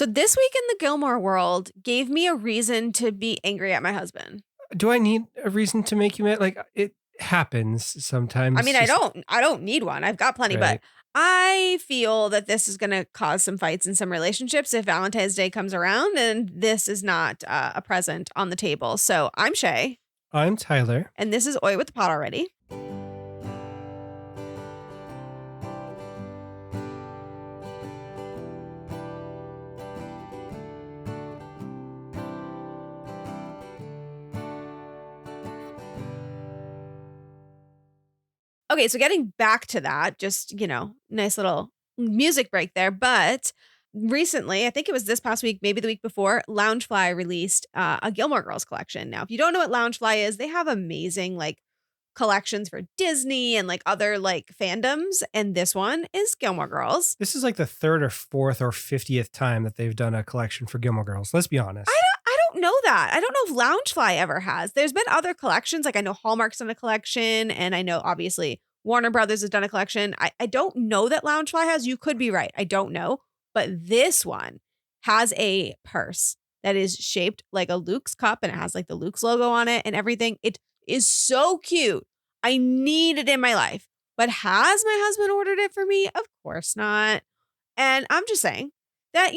So this week in the Gilmore world gave me a reason to be angry at my husband. Do I need a reason to make you mad? Like, it happens sometimes. I mean, I don't need one. I've got plenty, Right. but I feel that this is going to cause some fights in some relationships if Valentine's Day comes around and this is not a present on the table. So I'm Shay. I'm Tyler. And this is Oi with the Pot Already. Okay, so getting back to that, just, nice little music break there. But recently, I think it was this past week, maybe the week before, Loungefly released a Gilmore Girls collection. Now, if you don't know what Loungefly is, they have amazing collections for Disney and other fandoms. And this one is Gilmore Girls. This is like the third or fourth or 50th time that they've done a collection for Gilmore Girls. Let's be honest. I don't know that. I don't know if Loungefly ever has. There's been other collections. I know Hallmark's done a collection, and I know obviously Warner Brothers has done a collection. I don't know that Loungefly has. You could be right. I don't know. But this one has a purse that is shaped like a Luke's cup, and it has the Luke's logo on it and everything. It is so cute. I need it in my life. But has my husband ordered it for me? Of course not. And I'm just saying that,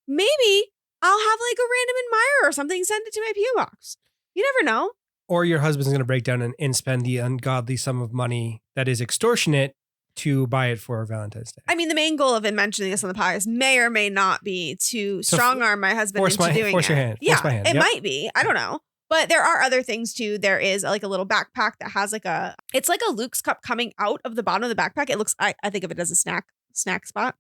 maybe I'll have a random admirer or something send it to my P.O. box. You never know. Or your husband's going to break down and spend the ungodly sum of money that is extortionate to buy it for Valentine's Day. I mean, the main goal of him mentioning this on the podcast may or may not be to strong arm my husband into doing it. Force your hand. Yeah, force my hand. It might be. I don't know. But there are other things too. There is a little backpack that has it's like a Luke's cup coming out of the bottom of the backpack. It looks, I think of it as a snack spot,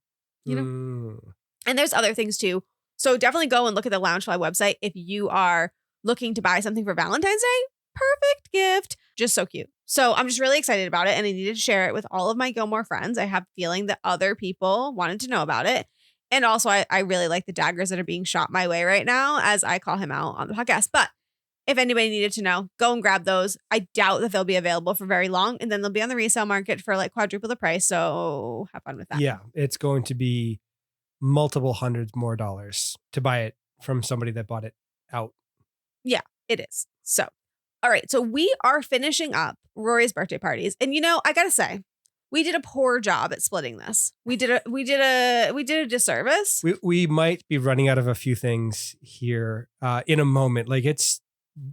And there's other things too. So definitely go and look at the Loungefly website if you are looking to buy something for Valentine's Day. Perfect gift. Just so cute. So I'm just really excited about it, and I needed to share it with all of my Gilmore friends. I have a feeling that other people wanted to know about it. And also I really like the daggers that are being shot my way right now as I call him out on the podcast. But if anybody needed to know, go and grab those. I doubt that they'll be available for very long, and then they'll be on the resale market for quadruple the price. So have fun with that. Yeah, it's going to be multiple hundreds more dollars to buy it from somebody that bought it out. Yeah, it is. So, all right. So we are finishing up Rory's birthday parties. And I gotta say, we did a poor job at splitting this. We did a disservice. We might be running out of a few things here in a moment. It's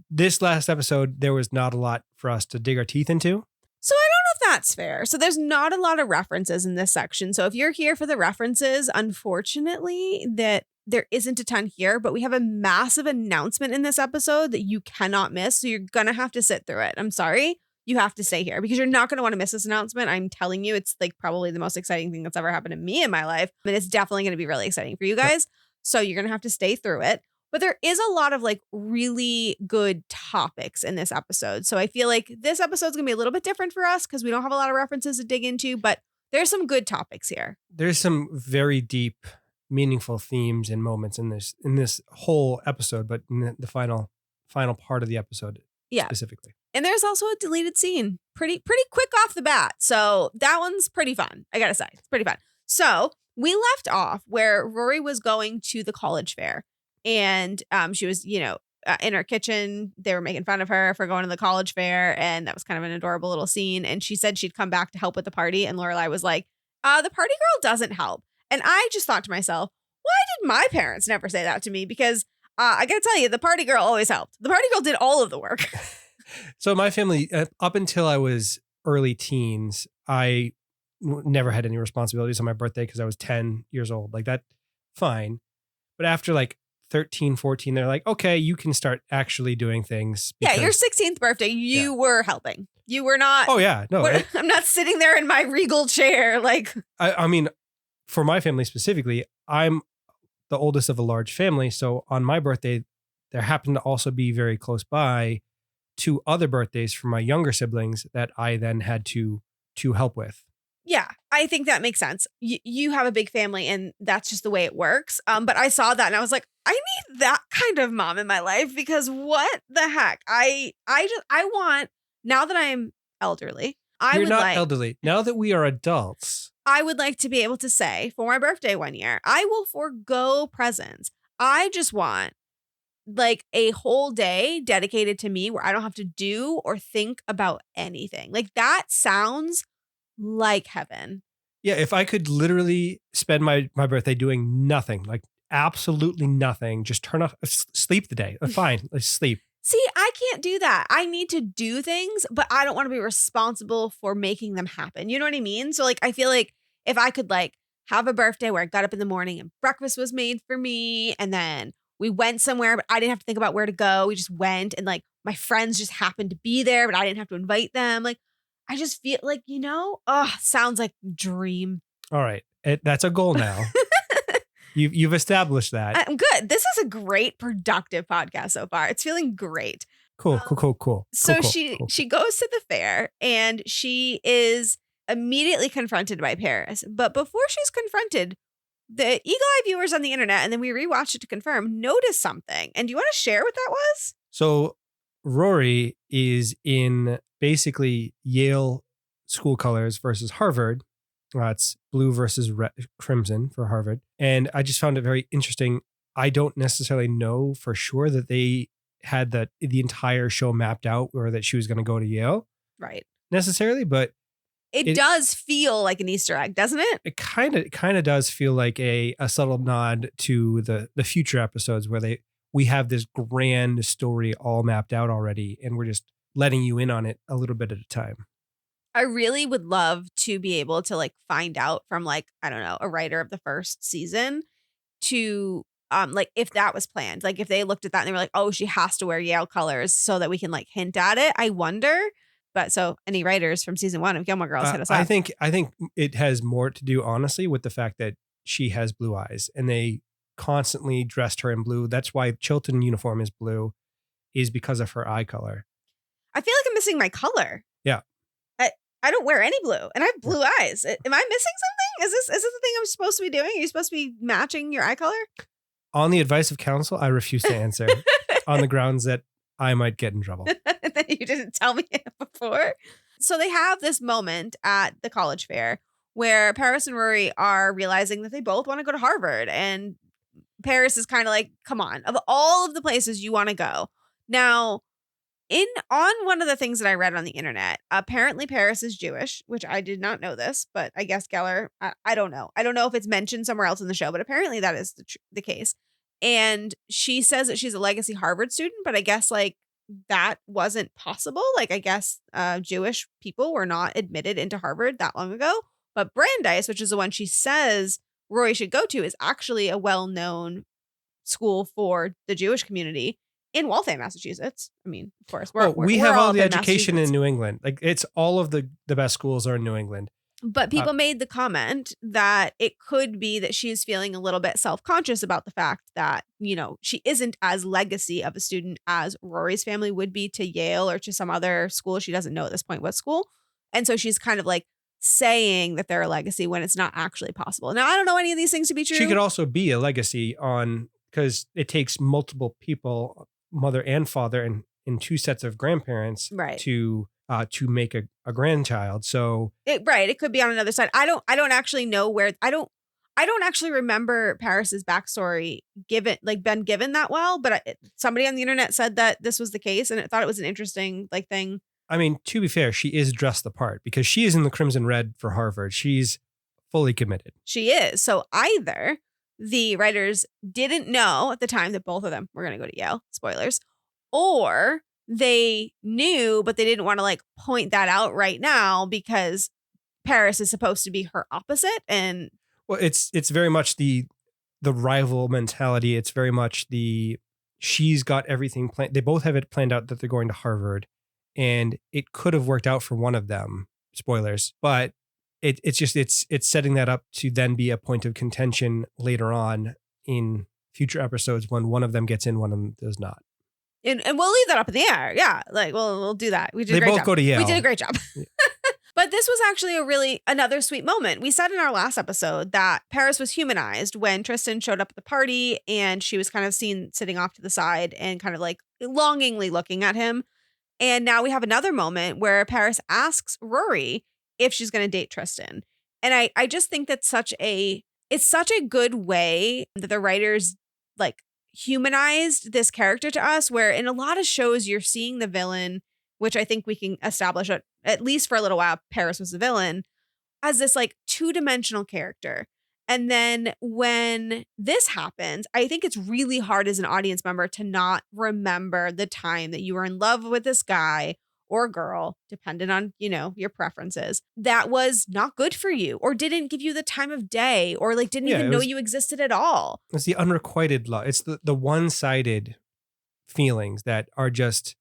this last episode, there was not a lot for us to dig our teeth into. So I don't know if that's fair. So there's not a lot of references in this section. So if you're here for the references, unfortunately, that there isn't a ton here, but we have a massive announcement in this episode that you cannot miss. So you're going to have to sit through it. I'm sorry. You have to stay here because you're not going to want to miss this announcement. I'm telling you, it's probably the most exciting thing that's ever happened to me in my life. And it's definitely going to be really exciting for you guys. So you're going to have to stay through it. But there is a lot of really good topics in this episode. So I feel like this episode is going to be a little bit different for us because we don't have a lot of references to dig into, but there's some good topics here. There's some very deep, meaningful themes and moments in this whole episode, but in the final part of the episode specifically. And there's also a deleted scene pretty quick off the bat. So that one's pretty fun. I got to say, it's pretty fun. So we left off where Rory was going to the college fair. And she was, in her kitchen. They were making fun of her for going to the college fair. And that was kind of an adorable little scene. And she said she'd come back to help with the party. And Lorelai was like, the party girl doesn't help. And I just thought to myself, why did my parents never say that to me? Because I got to tell you, the party girl always helped. The party girl did all of the work. So my family, up until I was early teens, I never had any responsibilities on my birthday because I was 10 years old. That, fine. But after 13, 14, they're like, okay, you can start actually doing things. Yeah, your 16th birthday, you were helping. You were not. Oh, yeah. No, I'm not sitting there in my regal chair. I mean, for my family specifically, I'm the oldest of a large family. So on my birthday, there happened to also be very close by 2 other birthdays for my younger siblings that I then had to help with. Yeah, I think that makes sense. You have a big family and that's just the way it works. But I saw that and I was like, I need that kind of mom in my life because what the heck? I want, now that I'm elderly, You're not elderly. Now that we are adults, I would like to be able to say for my birthday one year, I will forego presents. I just want like a whole day dedicated to me where I don't have to do or think about anything. Like that sounds like heaven. Yeah, if I could literally spend my birthday doing nothing, like absolutely nothing, just turn off, sleep the day. Fine, let's sleep. See, I can't do that. I need to do things, but I don't want to be responsible for making them happen. You know what I mean? So like I feel like if I could like have a birthday where I got up in the morning and breakfast was made for me and then we went somewhere, but I didn't have to think about where to go. We just went and like my friends just happened to be there, but I didn't have to invite them. Like I just feel like, sounds like dream. All right, that's a goal now. You've established that. I'm good. This is a great productive podcast so far. It's feeling great. Cool. So she goes to the fair and she is immediately confronted by Paris. But before she's confronted, the eagle-eye viewers on the internet, and then we rewatched it to confirm, notice something. And do you want to share what that was? So Rory is in basically Yale school colors versus Harvard. It's blue versus crimson for Harvard. And I just found it very interesting. I don't necessarily know for sure that they had the entire show mapped out or that she was going to go to Yale. Right. Necessarily, but it does feel like an Easter egg, doesn't it? It kind of does feel like a subtle nod to the future episodes where we have this grand story all mapped out already and we're just letting you in on it a little bit at a time. I really would love to be able to like find out from like, I don't know, a writer of the first season to like if that was planned, like if they looked at that and they were like, oh, she has to wear Yale colors so that we can like hint at it. I wonder. But so any writers from season 1 of Gilmore Girls hit us up. I think it has more to do, honestly, with the fact that she has blue eyes and they constantly dressed her in blue. That's why Chilton uniform is blue, is because of her eye color. I feel like I'm missing my color. Yeah. I don't wear any blue and I have blue eyes. Am I missing something? Is this the thing I'm supposed to be doing? Are you supposed to be matching your eye color? On the advice of counsel, I refuse to answer on the grounds that I might get in trouble. That you didn't tell me before. So they have this moment at the college fair where Paris and Rory are realizing that they both want to go to Harvard. And Paris is kind of like, come on, of all of the places you want to go. Now, on one of the things that I read on the internet, apparently Paris is Jewish, which I did not know this, but I guess Geller, I don't know. I don't know if it's mentioned somewhere else in the show, but apparently that is the case. And she says that she's a legacy Harvard student, but I guess like that wasn't possible. Like I guess Jewish people were not admitted into Harvard that long ago. But Brandeis, which is the one she says Rory should go to, is actually a well-known school for the Jewish community in Waltham, Massachusetts. I mean, of course, we have all the education in New England. Like it's all of the best schools are in New England. But people made the comment that it could be that she's feeling a little bit self-conscious about the fact that, she isn't as legacy of a student as Rory's family would be to Yale or to some other school. She doesn't know at this point what school. And so she's kind of like saying that they're a legacy when it's not actually possible. Now, I don't know any of these things to be true. She could also be a legacy because it takes multiple people, mother and father, and two sets of grandparents, right, to make a grandchild. So it could be on another side. I don't actually know where. I don't actually remember Paris's backstory been given that well. But somebody on the internet said that this was the case, and I thought it was an interesting thing. I mean, to be fair, she is dressed the part because she is in the crimson red for Harvard. She's fully committed. She is. So either the writers didn't know at the time that both of them were going to go to Yale, spoilers, or they knew, but they didn't want to point that out right now because Paris is supposed to be her opposite. And well, it's very much the rival mentality. It's very much she's got everything planned. They both have it planned out that they're going to Harvard, and it could have worked out for one of them, spoilers, but it's setting that up to then be a point of contention later on in future episodes when one of them gets in, one of them does not. And we'll leave that up in the air. Yeah. We'll do that. We did a great job. They both go to Yale. We did a great job. Yeah. But this was actually another sweet moment. We said in our last episode that Paris was humanized when Tristan showed up at the party and she was kind of seen sitting off to the side and kind of longingly looking at him. And now we have another moment where Paris asks Rory if she's going to date Tristan. And I just think that's it's such a good way that the writers like humanized this character to us, where in a lot of shows you're seeing the villain, which I think we can establish at least for a little while, Paris was the villain, as this like two-dimensional character. And then when this happens, I think it's really hard as an audience member to not remember the time that you were in love with this guy or girl, depending on, your preferences, that was not good for you or didn't give you the time of day or like didn't even know you existed at all. It's the unrequited love. It's the one-sided feelings that are just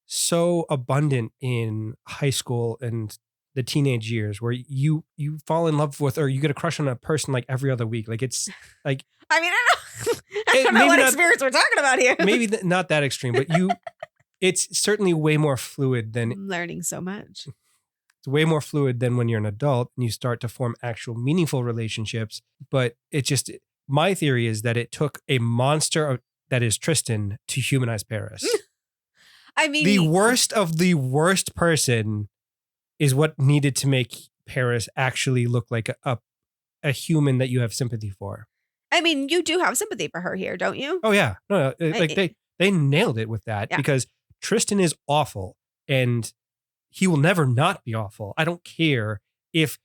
so abundant in high school and the teenage years, where you fall in love with, or you get a crush on a person like every other week. Like it's like, I mean, I don't know what experience we're talking about here. Maybe not that extreme, but it's certainly way more fluid than I'm learning so much. It's way more fluid than when you're an adult and you start to form actual meaningful relationships. But my theory is that it took a monster that is Tristan to humanize Paris. I mean, the worst of the worst person is what needed to make Paris actually look like a human that you have sympathy for. I mean, you do have sympathy for her here, don't you? Oh yeah. No, like they nailed it with that, because Tristan is awful and he will never not be awful. I don't care if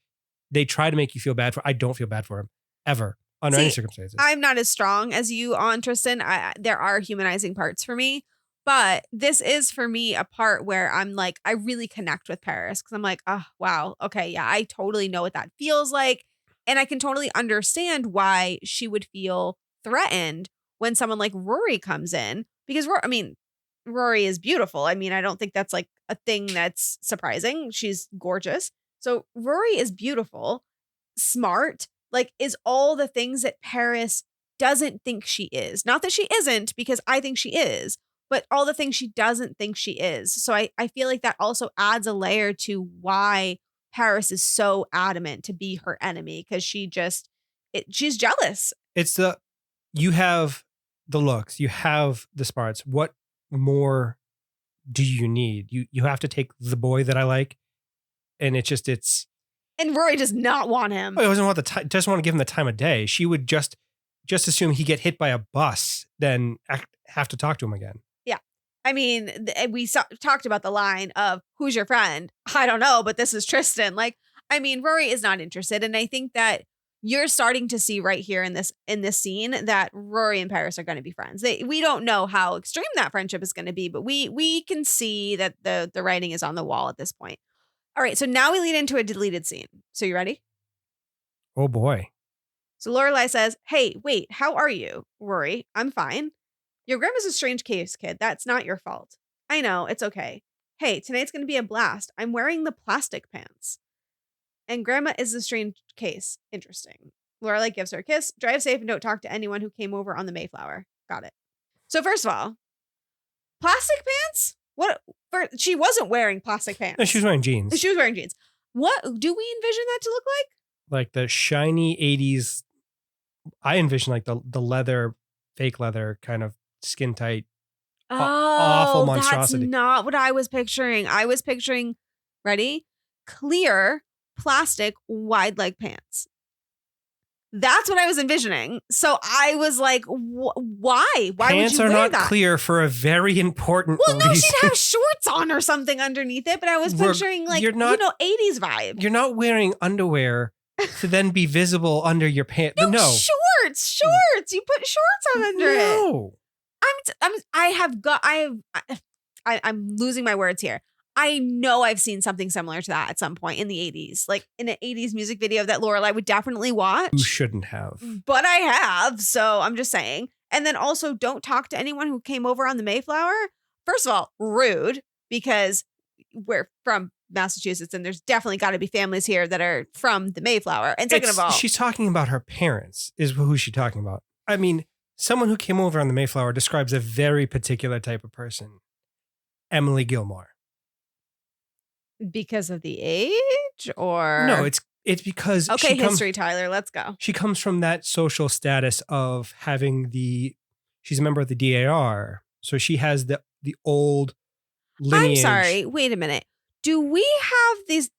they try to make you feel bad for him. I don't feel bad for him ever under any circumstances. I'm not as strong as you on Tristan. There are humanizing parts for me. But this is for me a part where I'm like, I really connect with Paris because I'm like, oh, wow. Okay. Yeah, I totally know what that feels like. And I can totally understand why she would feel threatened when someone like Rory comes in, because Rory is beautiful. I mean, I don't think that's like a thing that's surprising. She's gorgeous. So Rory is beautiful, smart, like is all the things that Paris doesn't think she is. Not that she isn't, because I think she is. But all the things she doesn't think she is. So I feel like that also adds a layer to why Paris is so adamant to be her enemy, because she's jealous. You have the looks, you have the smarts. What more do you need? You have to take the boy that I like, and and Rory does not want him. He doesn't want to give him the time of day. She would just assume he get hit by a bus, then have to talk to him again. I mean, we talked about the line of who's your friend? I don't know, but this is Tristan. Like, I mean, Rory is not interested. And I think that you're starting to see right here in this scene that Rory and Paris are going to be friends. We don't know how extreme that friendship is going to be, but we can see that the writing is on the wall at this point. All right. So now we lead into a deleted scene. So you ready? Oh boy. So Lorelai says, "Hey, wait, how are you, Rory? I'm fine. Your grandma's a strange case, kid. That's not your fault. I know, it's okay. Hey, tonight's going to be a blast. I'm wearing the plastic pants. And grandma is a strange case. Interesting." Lorelai gives her a kiss. "Drive safe and don't talk to anyone who came over on the Mayflower." Got it. So first of all, plastic pants? What? She wasn't wearing plastic pants. No, she was wearing jeans. She was wearing jeans. What do we envision that to look like? Like the shiny 80s. I envision like the leather, fake leather kind of skin tight, awful monstrosity. That's not what I was picturing. I was picturing, ready? Clear plastic wide leg pants. That's what I was envisioning. So I was like, why? Why pants would you wear that? Pants are not clear for a very important reason. No, she'd have shorts on or something underneath it. But I was picturing like, 80s vibe. You're not wearing underwear to then be visible under your pants. No, shorts. You put shorts on under it. No. I'm losing my words here. I know I've seen something similar to that at some point in the 80s, like in an 80s music video that Lorelai would definitely watch. You shouldn't have. But I have, so I'm just saying. And then also, don't talk to anyone who came over on the Mayflower. First of all, rude, because we're from Massachusetts and there's definitely got to be families here that are from the Mayflower. And second of all, she's talking about her parents is who she's talking about. I mean, someone who came over on the Mayflower describes a very particular type of person. Emily Gilmore. Because of the age, or no, it's because history, Tyler, let's go. She comes from that social status of having she's a member of the DAR, so she has the old lineage. I'm sorry, wait a minute. Do we have these?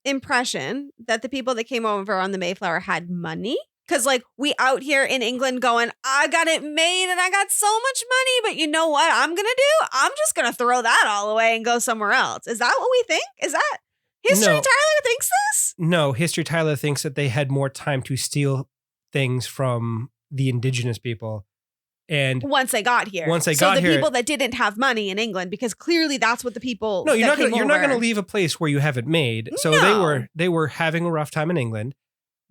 impression that the people that came over on the Mayflower had money. Because, like, we out here in England going, I got it made and I got so much money, but you know what I'm going to do? I'm just going to throw that all away and go somewhere else. Is that what we think? Is that History No. Tyler thinks this? No, History Tyler thinks that they had more time to steal things from the indigenous people. And once they got here. So the people that didn't have money in England, because clearly that's what the people. No, you're not going to leave a place where you haven't made. So they were having a rough time in England.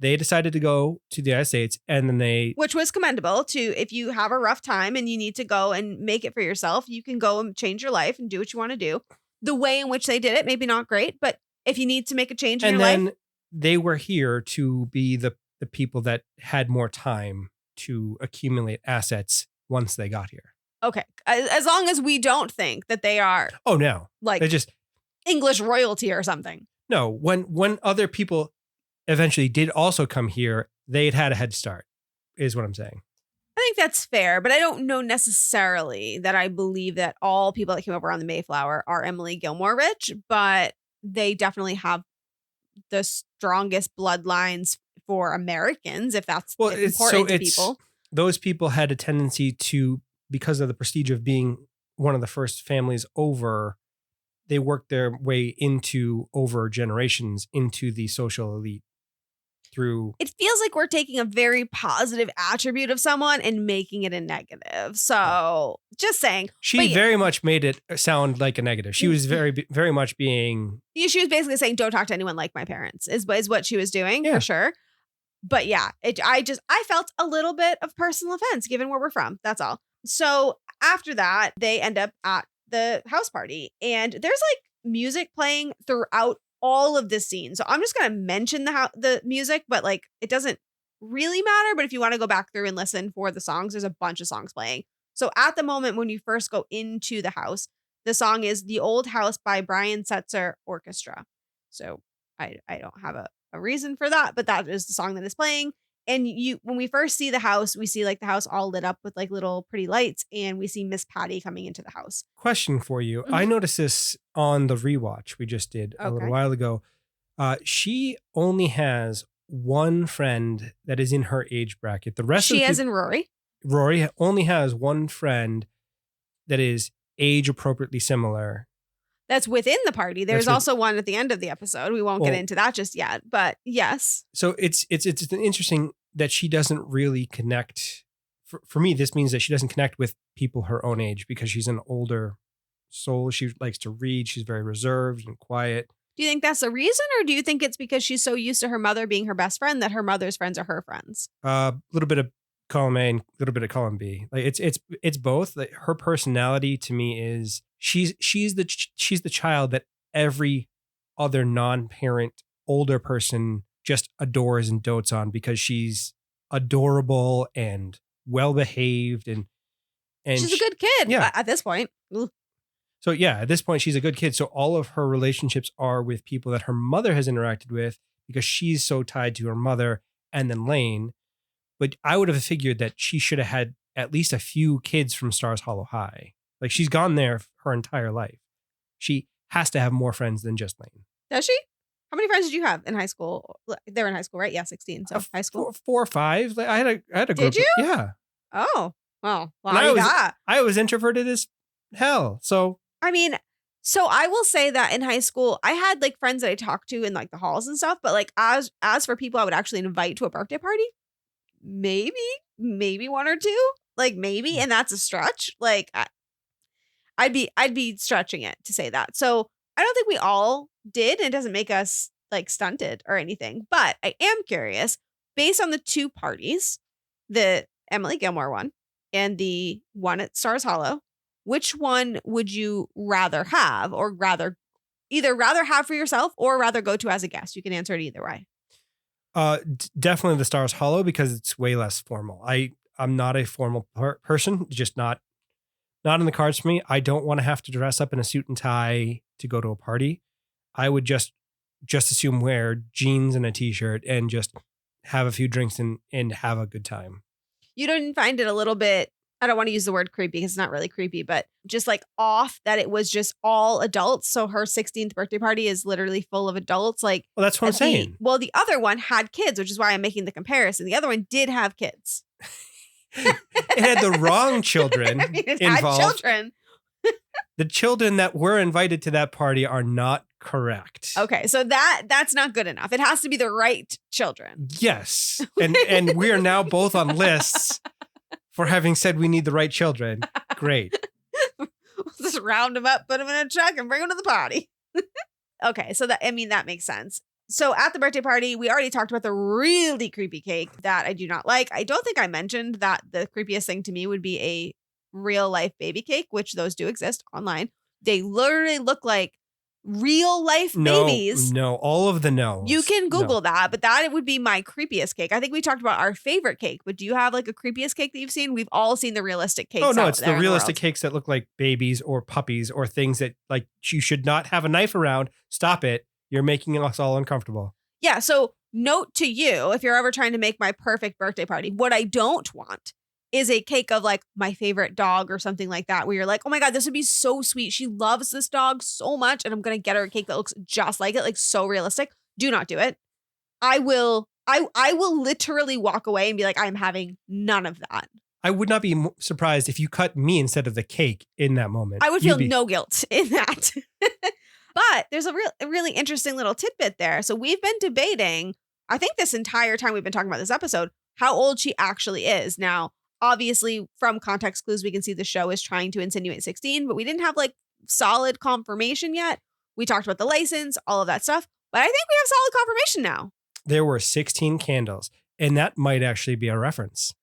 They decided to go to the United States, and then which was commendable. To if you have a rough time and you need to go and make it for yourself, you can go and change your life and do what you want to do. The way in which they did it, maybe not great, but if you need to make a change in your life. And then they were here to be the people that had more time to accumulate assets once they got here. Okay. As long as we don't think that they are. Oh, no. Like they're just English royalty or something. No, when other people eventually did also come here, they'd had a head start, is what I'm saying. I think that's fair, but I don't know necessarily that I believe that all people that came over on the Mayflower are Emily Gilmore rich, but they definitely have the strongest bloodlines for Americans, if that's important to people. Those people had a tendency to, because of the prestige of being one of the first families over, they worked their way over generations into the social elite through. It feels like we're taking a very positive attribute of someone and making it a negative. So just saying. She very much made it sound like a negative. She was very, very much being. She was basically saying, don't talk to anyone like my parents is what she was doing for sure. But yeah, I felt a little bit of personal offense given where we're from. That's all. So after that, they end up at the house party and there's like music playing throughout all of this scene. So I'm just going to mention the music, but like it doesn't really matter. But if you want to go back through and listen for the songs, there's a bunch of songs playing. So at the moment when you first go into the house, the song is The Old House by Brian Setzer Orchestra. So I don't have a reason for that, but that is the song that is playing. And when we first see the house, we see like the house all lit up with like little pretty lights, and we see Miss Patty coming into the house. Question for you. I noticed this on the rewatch we just did a little while ago. She only has one friend that is in her age bracket. The rest she has in Rory. Rory only has one friend that is age appropriately similar. That's within the party. There's also one at the end of the episode. We won't get into that just yet, but yes. So it's interesting that she doesn't really connect. For me, this means that she doesn't connect with people her own age because she's an older soul. She likes to read. She's very reserved and quiet. Do you think that's the reason, or do you think it's because she's so used to her mother being her best friend that her mother's friends are her friends? A little bit of column A and a little bit of column B. Like it's both. Like her personality to me is she's the child that every other non-parent older person just adores and dotes on because she's adorable and well behaved and she's a good kid. Yeah. At this point. Ooh. So yeah, at this point she's a good kid. So all of her relationships are with people that her mother has interacted with because she's so tied to her mother and then Lane. But I would have figured that she should have had at least a few kids from Stars Hollow High. Like she's gone there her entire life. She has to have more friends than just Lane. Does she? How many friends did you have in high school? They were in high school, right? Yeah, 16. So high school. 4 or 5. Like I had a group. Did you? Yeah. Oh, well, I was introverted as hell. So I mean, so I will say that in high school, I had like friends that I talked to in like the halls and stuff. But like as for people I would actually invite to a birthday party, maybe 1 or 2, like maybe, and that's a stretch. Like I'd be stretching it to say that. So I don't think we all did, and it doesn't make us like stunted or anything. But I am curious, based on the 2 parties, the Emily Gilmore one and the one at Stars Hollow, which one would you rather have, or either rather have for yourself or rather go to as a guest? You can answer it either way. Definitely the Stars Hollow because it's way less formal. I'm not a formal person, just not in the cards for me. I don't want to have to dress up in a suit and tie to go to a party. I would just assume wear jeans and a t-shirt and just have a few drinks and have a good time. You don't find it a little bit I don't want to use the word creepy because it's not really creepy, but just like off that it was just all adults. So her 16th birthday party is literally full of adults. Like, Well, that's what I'm saying. Well, the other one had kids, which is why I'm making the comparison. The other one did have kids. It had the wrong children it involved. had children. The children that were invited to that party are not correct. Okay, so that's not good enough. It has to be the right children. Yes. And we are now both on lists for having said we need the right children. Great. We'll just round them up, put them in a truck, and bring them to the party. Okay, so that makes sense. So at the birthday party, we already talked about the really creepy cake that I do not like. I don't think I mentioned that the creepiest thing to me would be a real life baby cake, which those do exist online. They literally look like real life babies. No, all of the no's. You can Google that, but that would be my creepiest cake. I think we talked about our favorite cake, but do you have like a creepiest cake that you've seen? We've all seen the realistic cakes. Oh no, it's the realistic cakes that look like babies or puppies or things that like you should not have a knife around. Stop it. You're making us all uncomfortable. Yeah. So note to you, if you're ever trying to make my perfect birthday party, what I don't want is a cake of like my favorite dog or something like that, where you're like, oh my God, this would be so sweet. She loves this dog so much. And I'm going to get her a cake that looks just like it, like so realistic. Do not do it. I will literally walk away and be like, I'm having none of that. I would not be surprised if you cut me instead of the cake in that moment. I would feel no guilt in that. But there's a really interesting little tidbit there. So we've been debating, I think this entire time we've been talking about this episode, how old she actually is. Now, obviously, from context clues, we can see the show is trying to insinuate 16, but we didn't have like solid confirmation yet. We talked about the license, all of that stuff, but I think we have solid confirmation now. There were 16 candles, and that might actually be a reference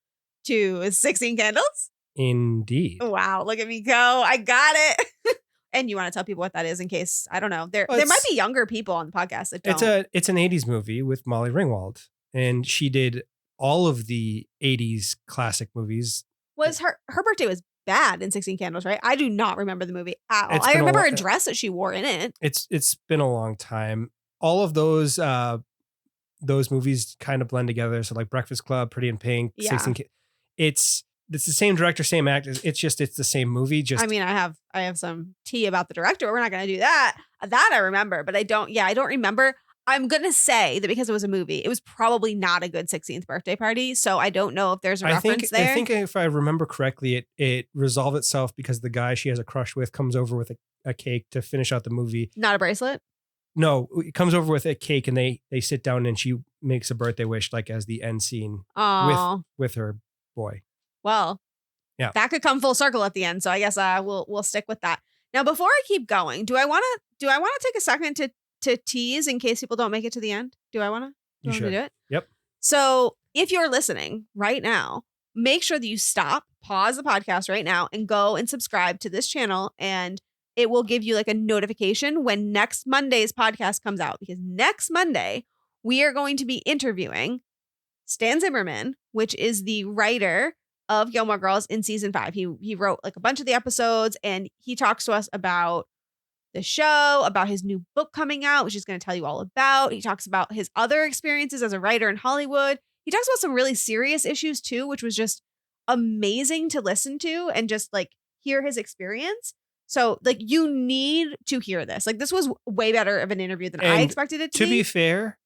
to 16 candles. Indeed. Wow, look at me go. I got it. And you want to tell people what that is in case, I don't know, there might be younger people on the podcast that don't. It's an 80s movie with Molly Ringwald, and she did all of the 80s classic movies. Was her birthday was bad in 16 Candles, right? I do not remember the movie at all. I remember a dress that she wore in it. It's been a long time. All of those movies kind of blend together. So like Breakfast Club, Pretty in Pink, yeah. 16. It's the same director, same actors. It's the same movie. I mean, I have some tea about the director. We're not going to do that. That I remember, but I don't remember. I'm going to say that because it was a movie, it was probably not a good 16th birthday party. So I don't know if there's a reference there. I think if I remember correctly, it resolved itself because the guy she has a crush with comes over with a cake to finish out the movie. Not a bracelet? No, it comes over with a cake and they sit down and she makes a birthday wish like as the end scene with her boy. Well, yeah, that could come full circle at the end. So I guess we'll stick with that. Now, before I keep going, do I want to take a second to tease in case people don't make it to the end? Do I want to? You should do it. Yep. So if you're listening right now, make sure that you pause the podcast right now, and go and subscribe to this channel, and it will give you like a notification when next Monday's podcast comes out. Because next Monday we are going to be interviewing Stan Zimmerman, which is the writer of Gilmore Girls in season 5. He wrote like a bunch of the episodes, and he talks to us about the show, about his new book coming out, which he's going to tell you all about. He talks about his other experiences as a writer in Hollywood. He talks about some really serious issues too, which was just amazing to listen to and just like hear his experience. So like you need to hear this. Like this was way better of an interview than I expected it to be. To be fair,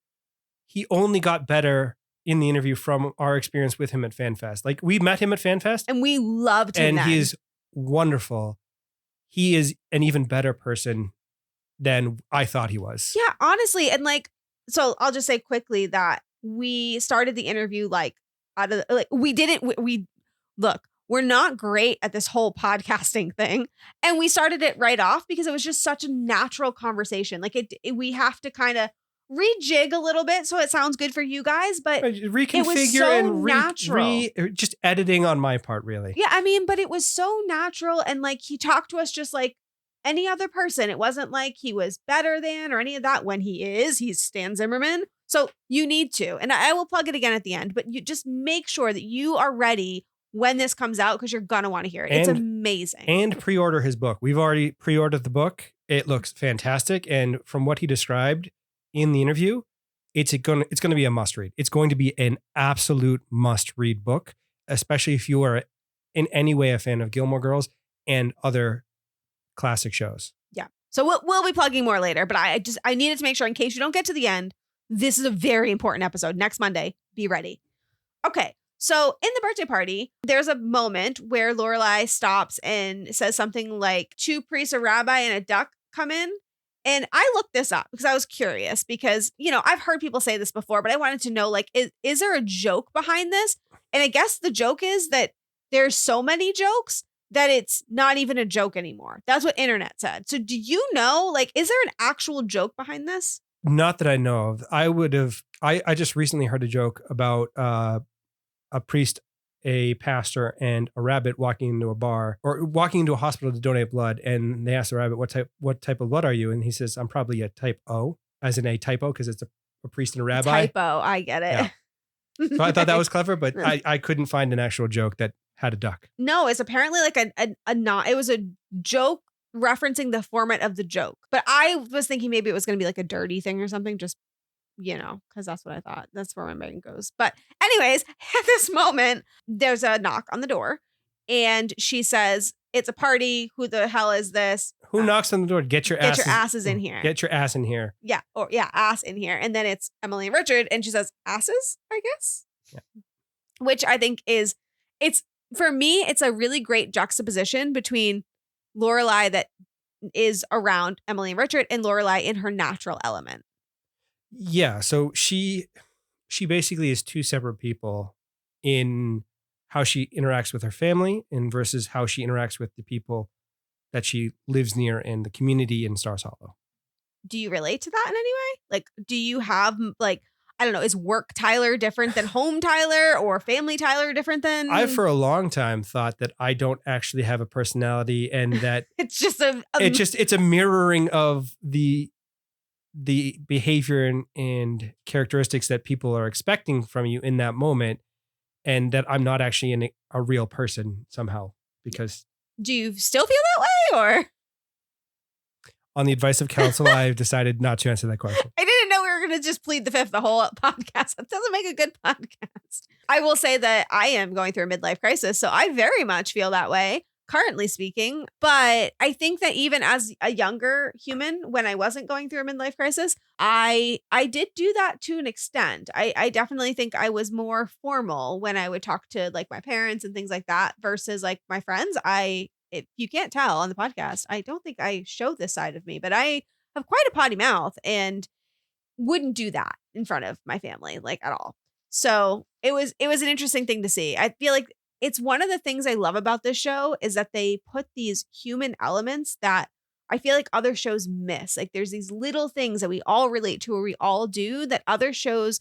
he only got better in the interview from our experience with him at FanFest. Like we met him at FanFest and we loved him. And he's wonderful. He is an even better person than I thought he was. Yeah, honestly. And like, so I'll just say quickly that we started the interview like out of like we're not great at this whole podcasting thing. And we started it right off because it was just such a natural conversation. Like we have to kind of rejig a little bit so it sounds good for you guys, but reconfigure it was so and natural. Just editing on my part, really. Yeah, I mean, but it was so natural, and like he talked to us just like any other person. It wasn't like he was better than or any of that. When he's Stan Zimmerman. So you need to, and I will plug it again at the end, but you just make sure that you are ready when this comes out because you're gonna want to hear it. It's amazing. And pre-order his book. We've already pre-ordered the book. It looks fantastic, and from what he described in the interview, it's going to be a must read. It's going to be an absolute must read book, especially if you are in any way a fan of Gilmore Girls and other classic shows. Yeah. So we'll be plugging more later, but I needed to make sure in case you don't get to the end, this is a very important episode. Next Monday, be ready. Okay. So in the birthday party, there's a moment where Lorelai stops and says something like 2 priests, a rabbi, and a duck come in. And I looked this up because I was curious because, I've heard people say this before, but I wanted to know, like, is there a joke behind this? And I guess the joke is that there's so many jokes that it's not even a joke anymore. That's what internet said. So do you know, like, is there an actual joke behind this? Not that I know of. I just recently heard a joke about a priest, a pastor, and a rabbit walking into a bar or walking into a hospital to donate blood. And they asked the rabbit, what type of blood are you? And he says, I'm probably a type O, as in a typo, because it's a priest and a rabbi. Typo, I get it. Yeah. So I thought that was clever, but I couldn't find an actual joke that had a duck. No, it's apparently like it was a joke referencing the format of the joke. But I was thinking maybe it was going to be like a dirty thing or something, just, because that's what I thought. That's where my brain goes. But anyways, at this moment, there's a knock on the door and she says, it's a party. Who the hell is this? Who knocks on the door? Get your asses in here. Get your ass in here. Yeah. Ass in here. And then it's Emily and Richard. And she says, asses, I guess. Yeah. Which I think for me, it's a really great juxtaposition between Lorelai that is around Emily and Richard and Lorelai in her natural element. Yeah. So she basically is 2 separate people in how she interacts with her family and versus how she interacts with the people that she lives near in the community in Stars Hollow. Do you relate to that in any way? Like, do you have, like, I don't know, is work Tyler different than home Tyler or family Tyler different than? I, for a long time, thought that I don't actually have a personality and that it's just it's a mirroring of the behavior and characteristics that people are expecting from you in that moment, and that I'm not actually a real person somehow. Because do you still feel that way, or? On the advice of counsel, I've decided not to answer that question. I didn't know we were going to just plead the fifth the whole podcast. That doesn't make a good podcast. I will say that I am going through a midlife crisis, so I very much feel that way, currently speaking. But I think that even as a younger human, when I wasn't going through a midlife crisis, I did do that to an extent. I definitely think I was more formal when I would talk to like my parents and things like that versus like my friends. If you can't tell on the podcast, I don't think I show this side of me, but I have quite a potty mouth and wouldn't do that in front of my family, like at all. So it was an interesting thing to see. I feel like it's one of the things I love about this show is that they put these human elements that I feel like other shows miss. Like there's these little things that we all relate to or we all do that other shows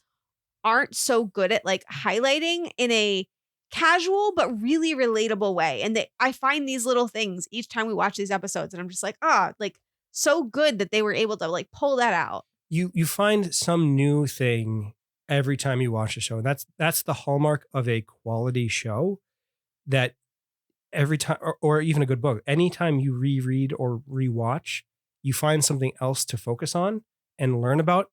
aren't so good at like highlighting in a casual but really relatable way. And I find these little things each time we watch these episodes and I'm just like, like so good that they were able to like pull that out. You find some new thing every time you watch a show. That's the hallmark of a quality show, that every time or even a good book, anytime you reread or rewatch, you find something else to focus on and learn about.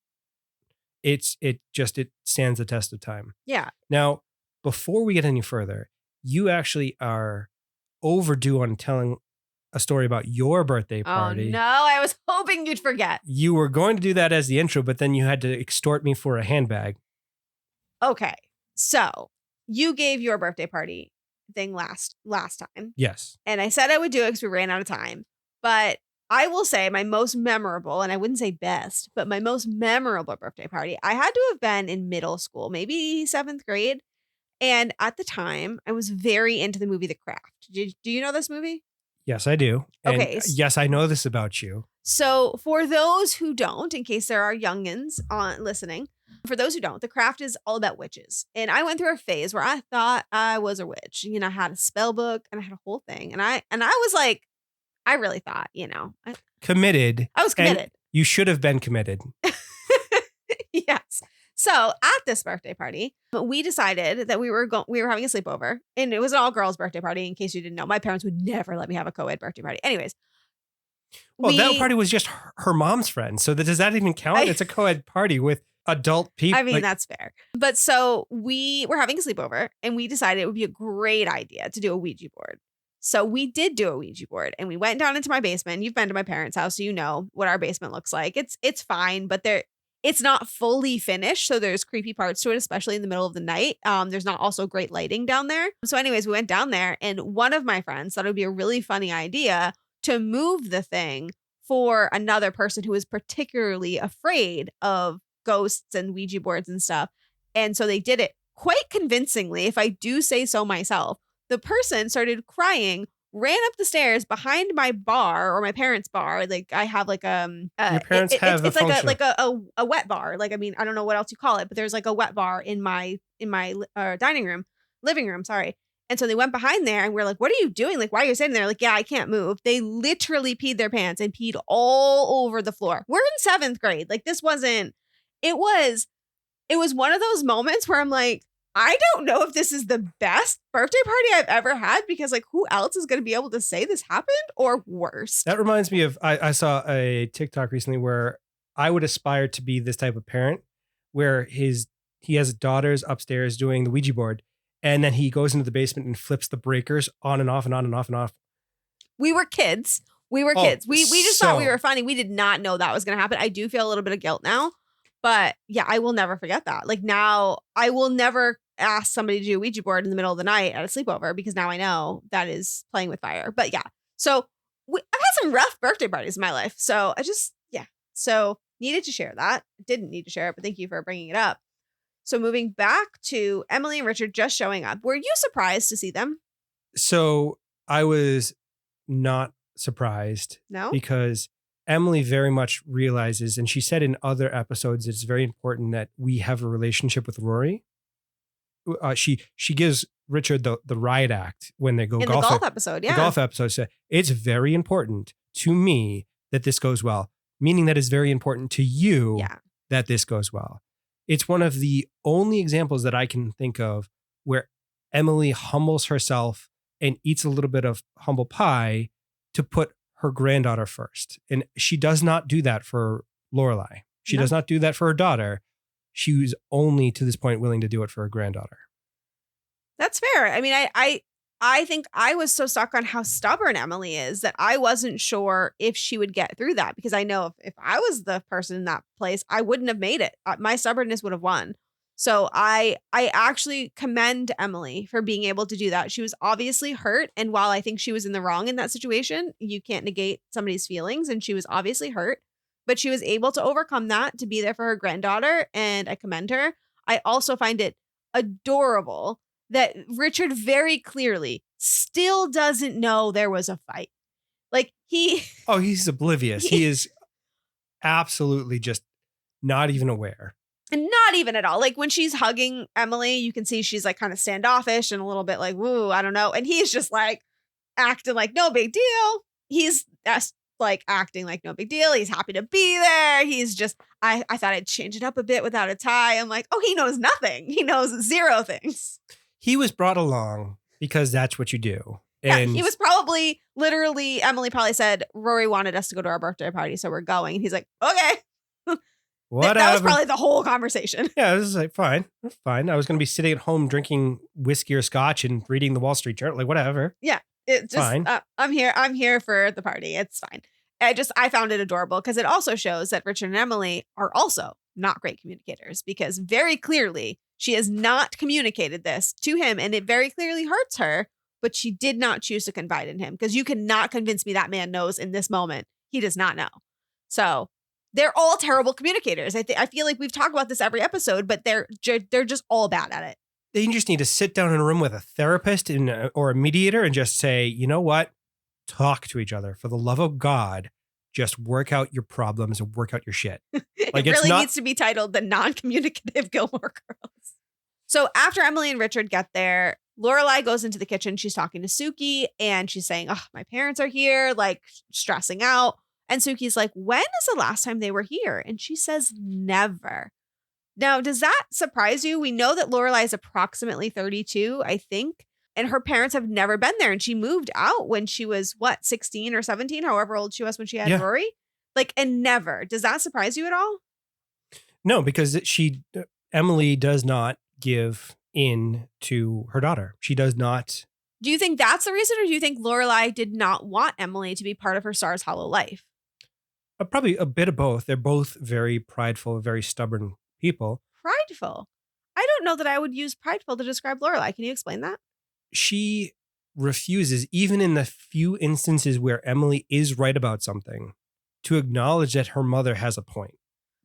It stands the test of time. Yeah. Now, before we get any further, you actually are overdue on telling a story about your birthday party. Oh, no, I was hoping you'd forget. You were going to do that as the intro, but then you had to extort me for a handbag. Okay. So you gave your birthday party thing last time. Yes. And I said I would do it because we ran out of time. But I will say my most memorable, and I wouldn't say best, but my most memorable birthday party, I had to have been in middle school, maybe 7th grade. And at the time, I was very into the movie The Craft. Do you know this movie? Yes, I do. And okay. Yes, I know this about you. So for those who don't, in case there are youngins listening, for those who don't, The Craft is all about witches. And I went through a phase where I thought I was a witch. You know, I had a spell book and I had a whole thing. And I was like, I really thought, committed. I was committed. And you should have been committed. Yes. So at this birthday party, we decided that we were having a sleepover, and it was an all girls birthday party. In case you didn't know, my parents would never let me have a co-ed birthday party. Anyways. Well, that party was just her mom's friend. So does that even count? It's a co-ed party with adult people. I mean, that's fair. But so we were having a sleepover and we decided it would be a great idea to do a Ouija board. So we did do a Ouija board and we went down into my basement. You've been to my parents' house, so you know what our basement looks like. It's fine, but it's not fully finished. So there's creepy parts to it, especially in the middle of the night. There's not also great lighting down there. So anyways, we went down there and one of my friends thought it would be a really funny idea to move the thing for another person who is particularly afraid of ghosts and Ouija boards and stuff. And so they did it quite convincingly, if I do say so myself. The person started crying, ran up the stairs behind my bar or my parents' bar. Like I have like your parents have it's like a wet bar. Like I mean, I don't know what else you call it, but there's like a wet bar in my living room. Sorry. And so they went behind there and we're like, what are you doing? Like, why are you sitting there? Like, yeah, I can't move. They literally peed their pants and peed all over the floor. We're in 7th grade. Like this wasn't, it was one of those moments where I'm like, I don't know if this is the best birthday party I've ever had because like who else is going to be able to say this happened or worse? That reminds me of, I saw a TikTok recently where I would aspire to be this type of parent where he has daughters upstairs doing the Ouija board and then he goes into the basement and flips the breakers on and off and on and off and off. We were kids. We just thought we were funny. We did not know that was going to happen. I do feel a little bit of guilt now, but yeah, I will never forget that. Like now I will never ask somebody to do a Ouija board in the middle of the night at a sleepover because now I know that is playing with fire. But yeah, so I've had some rough birthday parties in my life. So so needed to share that. Didn't need to share it, but thank you for bringing it up. So moving back to Emily and Richard just showing up. Were you surprised to see them? So I was not surprised. No? Because Emily very much realizes, and she said in other episodes, it's very important that we have a relationship with Rory. She gives Richard the riot act when they go in golf. The golf episode, yeah. The golf episode said, it's very important to me that this goes well, meaning that it's very important to you that this goes well. It's one of the only examples that I can think of where Emily humbles herself and eats a little bit of humble pie to put her granddaughter first. And she does not do that for Lorelai. She does not do that for her daughter. She was only to this point willing to do it for her granddaughter. That's fair. I mean, I think I was so stuck on how stubborn Emily is that I wasn't sure if she would get through that because I know if I was the person in that place, I wouldn't have made it. My stubbornness would have won. So I actually commend Emily for being able to do that. She was obviously hurt. And while I think she was in the wrong in that situation, you can't negate somebody's feelings. And she was obviously hurt, but she was able to overcome that to be there for her granddaughter. And I commend her. I also find it adorable that Richard very clearly still doesn't know there was a fight. Like he's oblivious. He is absolutely just not even aware. And not even at all. Like when she's hugging Emily, you can see she's like kind of standoffish and a little bit like, woo, I don't know. And he's just like acting like no big deal. He's like acting like no big deal. He's happy to be there. He's just, I thought I'd change it up a bit without a tie. I'm like, oh, he knows nothing. He knows 0 things. He was brought along because that's what you do. And he was probably literally, Emily probably said, Rory wanted us to go to our birthday party, so we're going. And he's like, okay. Whatever. That was probably the whole conversation. Yeah, this is like, fine. I was going to be sitting at home drinking whiskey or scotch and reading the Wall Street Journal, like whatever. Yeah, it's just, fine. I'm here for the party. It's fine. I found it adorable because it also shows that Richard and Emily are also not great communicators because very clearly she has not communicated this to him and it very clearly hurts her, but she did not choose to confide in him because you cannot convince me that man knows in this moment. He does not know. So they're all terrible communicators. I feel like we've talked about this every episode, but they're just all bad at it. They just need to sit down in a room with a therapist or a mediator and just say, you know what? Talk to each other. For the love of God, just work out your problems and work out your shit. Like it really needs to be titled The Non-Communicative Gilmore Girls. So after Emily and Richard get there, Lorelai goes into the kitchen. She's talking to Suki and she's saying, oh, my parents are here, like stressing out. And Suki's like, when is the last time they were here? And she says, never. Now, does that surprise you? We know that Lorelai is approximately 32, I think. And her parents have never been there. And she moved out when she was, 16 or 17, however old she was when she had Rory? Like, and never. Does that surprise you at all? No, because Emily does not give in to her daughter. She does not. Do you think that's the reason, or do you think Lorelai did not want Emily to be part of her Stars Hollow life? Probably a bit of both. They're both very prideful, very stubborn people. Prideful. I don't know that I would use prideful to describe Lorelai. Can you explain that? She refuses, even in the few instances where Emily is right about something, to acknowledge that her mother has a point.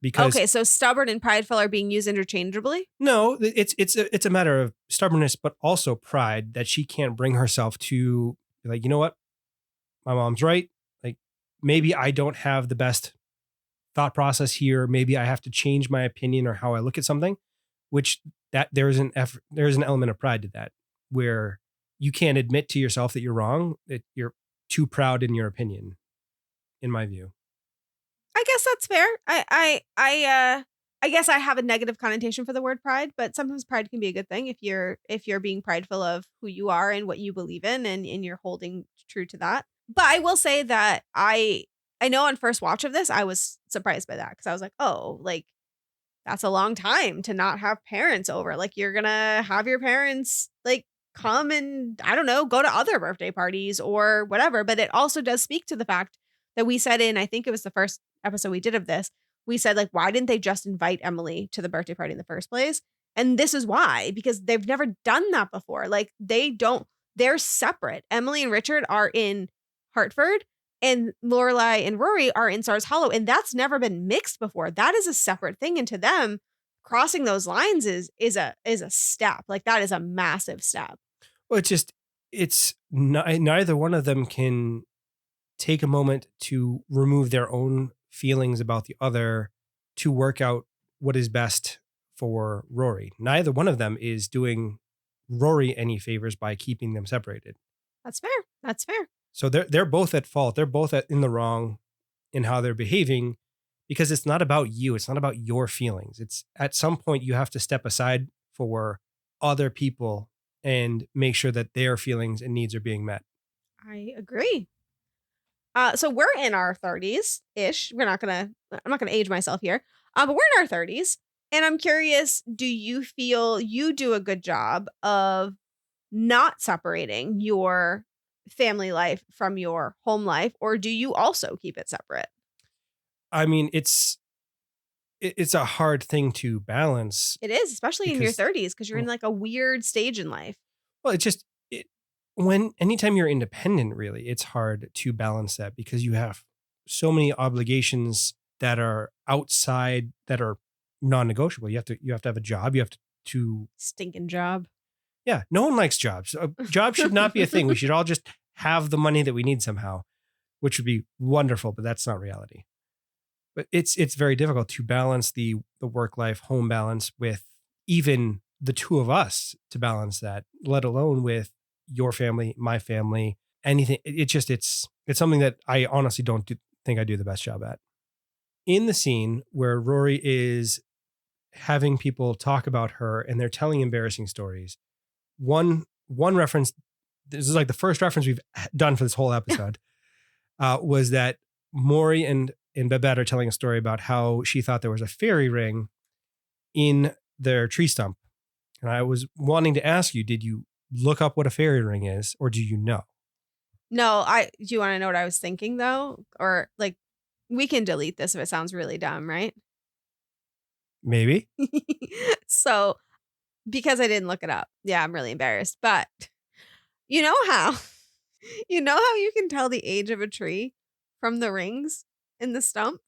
Because okay, so stubborn and prideful are being used interchangeably? no, it's a matter of stubbornness, but also pride that she can't bring herself to be like, you know what? My mom's right. Like, maybe I don't have the best thought process here. Maybe I have to change my opinion or how I look at something, which that there's an element of pride to that, where you can't admit to yourself that you're wrong, that you're too proud in your opinion, in my view. I guess that's fair. I guess I have a negative connotation for the word pride, but sometimes pride can be a good thing if you're being prideful of who you are and what you believe in, and you're holding true to that. But I will say that I know on first watch of this, I was surprised by that, because I was like, oh, like that's a long time to not have parents over. Like, you're gonna have your parents like come and, I don't know, go to other birthday parties or whatever. But it also does speak to the fact that we said in, I think it was the first episode we did of this, we said, like, why didn't they just invite Emily to the birthday party in the first place? And this is why, because they've never done that before. Like, they're separate. Emily and Richard are in Hartford, and Lorelai and Rory are in Stars Hollow, and that's never been mixed before. That is a separate thing, and to them, crossing those lines is a step. Like, that is a massive step. Well, neither one of them can take a moment to remove their own feelings about the other to work out what is best for Rory. Neither one of them is doing Rory any favors by keeping them separated. That's fair. That's fair. So they're both at fault. They're both in the wrong in how they're behaving, because it's not about you. It's not about your feelings. It's at some point you have to step aside for other people and make sure that their feelings and needs are being met. I agree. So we're in our 30s ish. I'm not gonna age myself here. But we're in our 30s, and I'm curious, do you feel you do a good job of not separating your family life from your home life, or do you also keep it separate? I mean, it's a hard thing to balance. It is, especially in your Because- 30s, because you're in like a weird stage in life. Well, anytime you're independent, really, it's hard to balance that, because you have so many obligations that are outside, that are non-negotiable. You have to have a job. You have to Stinking job. yeah, no one likes jobs. A job should not be a thing. We should all just have the money that we need somehow, which would be wonderful, but that's not reality. But it's very difficult to balance the work-life home balance with even the two of us to balance that, let alone with your family, my family, anything. It's something that I honestly don't think I do the best job at. In the scene where Rory is having people talk about her and they're telling embarrassing stories, one reference, this is like the first reference we've done for this whole episode, was that Maury and Babette are telling a story about how she thought there was a fairy ring in their tree stump. And I was wanting to ask you, did you look up what a fairy ring is, or do you know? No, do you want to know what I was thinking though? Or like, we can delete this if it sounds really dumb, right? Maybe. So, because I didn't look it up. Yeah, I'm really embarrassed. But you know how you can tell the age of a tree from the rings in the stump?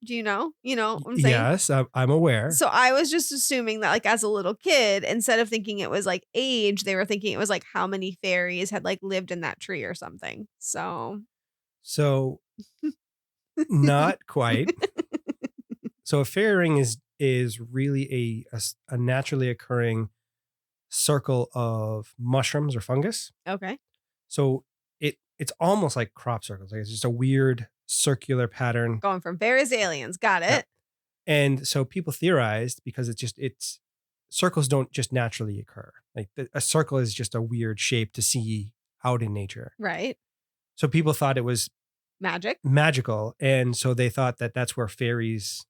Do you know? You know what I'm saying? Yes, I'm aware. So I was just assuming that, like, as a little kid, instead of thinking it was like age, they were thinking it was like how many fairies had like lived in that tree or something. So not quite. So a fairy ring is really a naturally occurring circle of mushrooms or fungus. Okay. So it's almost like crop circles. Like, it's just a weird circular pattern. Going from fairies to aliens. Got it. Yeah. And so people theorized, because it's circles don't just naturally occur. Like, a circle is just a weird shape to see out in nature. Right. So people thought it was Magical. And so they thought that that's where fairies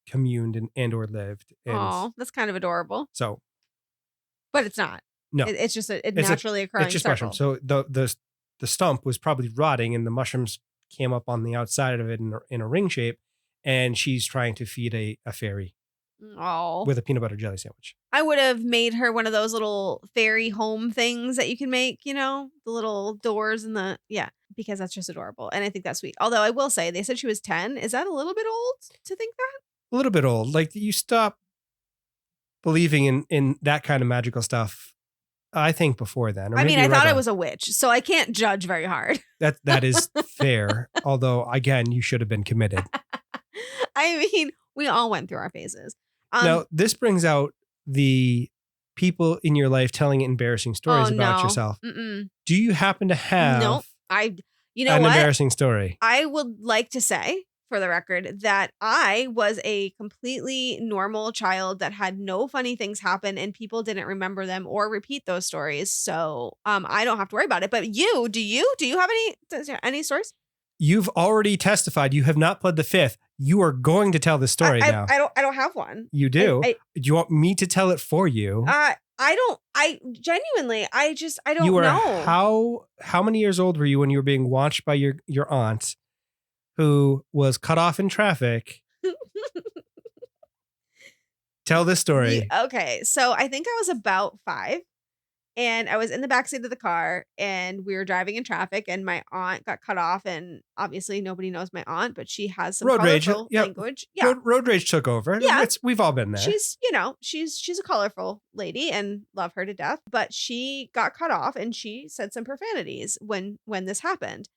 communed and or lived. And Oh, that's kind of adorable. so, but it's not. no, It's just a naturally occurring it's just circle. mushroom. So the stump was probably rotting, and the mushrooms came up on the outside of it in a ring shape, and she's trying to feed a fairy Oh, with a peanut butter jelly sandwich. I would have made her one of those little fairy home things that you can make, the little doors and because that's just adorable. And I think that's sweet. Although I will say, they said she was 10. Is that a little bit old to think that? A little bit old. Like, you stop believing in that kind of magical stuff, I think, before then. Or I mean, maybe I thought right I on. was a witch, so I can't judge very hard. That is fair. Although, again, you should have been committed. I mean, we all went through our phases. Now, this brings out the people in your life telling embarrassing stories about yourself. Mm-mm. Do you happen to have Nope. an an embarrassing story? I would like to say, for the record, that I was a completely normal child that had no funny things happen and people didn't remember them or repeat those stories. So I don't have to worry about it. But do you have any stories? You've already testified. You have not pled the fifth. You are going to tell the story now. I don't have one. You do? Do you want me to tell it for you? I genuinely, I don't you were, know. How many years old were you when you were being watched by your aunt, who was cut off in traffic? Tell this story. Okay, so I think I was about 5. And I was in the backseat of the car and we were driving in traffic and my aunt got cut off. And obviously nobody knows my aunt, but she has some road rage language. Yeah. Road rage took over. Yeah. We've all been there. She's a colorful lady and love her to death, but she got cut off and she said some profanities when this happened.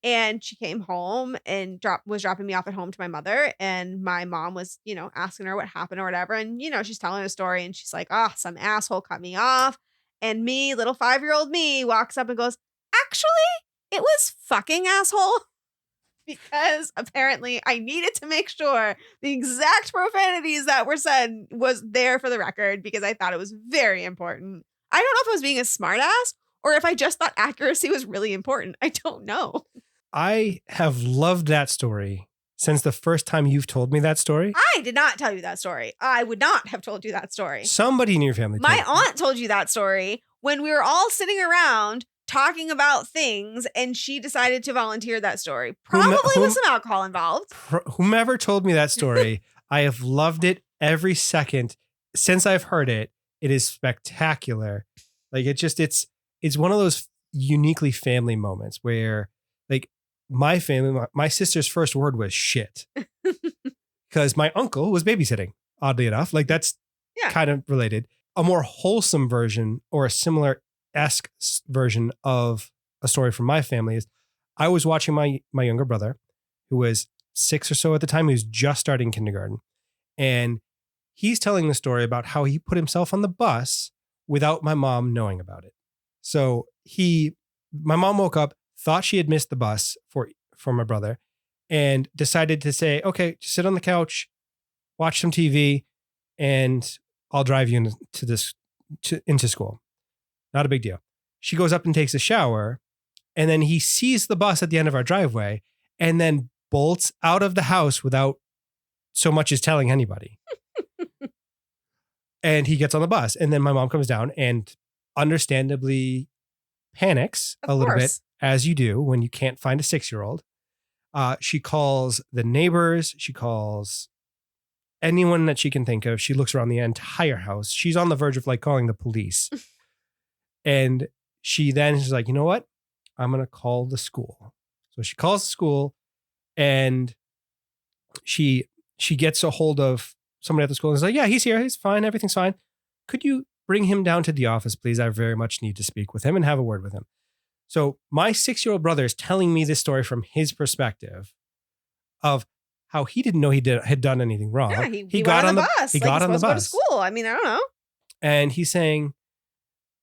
And she came home and was dropping me off at home to my mother. And my mom was, asking her what happened or whatever. And, she's telling a story and she's like, some asshole cut me off. And me, little 5-year-old me, walks up and goes, actually, it was fucking asshole. Because apparently I needed to make sure the exact profanities that were said was there for the record because I thought it was very important. I don't know if I was being a smartass or if I just thought accuracy was really important. I don't know. I have loved that story since the first time you've told me that story. I did not tell you that story. I would not have told you that story. Somebody in your family told My aunt told you that story when we were all sitting around talking about things and she decided to volunteer that story. Probably with some alcohol involved. Whomever told me that story, I have loved it every second since I've heard it. It is spectacular. Like, it's one of those uniquely family moments where, like, my family, my sister's first word was shit. Because my uncle was babysitting, oddly enough. Like, that's kind of related. A more wholesome version or a similar-esque version of a story from my family is I was watching my younger brother, who was 6 or so at the time. He was just starting kindergarten. And he's telling the story about how he put himself on the bus without my mom knowing about it. So my mom woke up, thought she had missed the bus for my brother, and decided to say, okay, just sit on the couch, watch some TV, and I'll drive you into school. Not a big deal. She goes up and takes a shower, and then he sees the bus at the end of our driveway and then bolts out of the house without so much as telling anybody. And he gets on the bus, and then my mom comes down and understandably panics a little bit, as you do when you can't find a 6-year-old. She calls the neighbors. She calls anyone that she can think of. She looks around the entire house. She's on the verge of calling the police. And she then is like, you know what? I'm going to call the school. So she calls the school and she gets a hold of somebody at the school and is like, yeah, he's here. He's fine. Everything's fine. Could you bring him down to the office, please? I very much need to speak with him and have a word with him. So my 6-year-old brother is telling me this story from his perspective of how he didn't know he had done anything wrong. Yeah, he got on the bus. He got on the bus. Go to school. I mean, I don't know. And he's saying,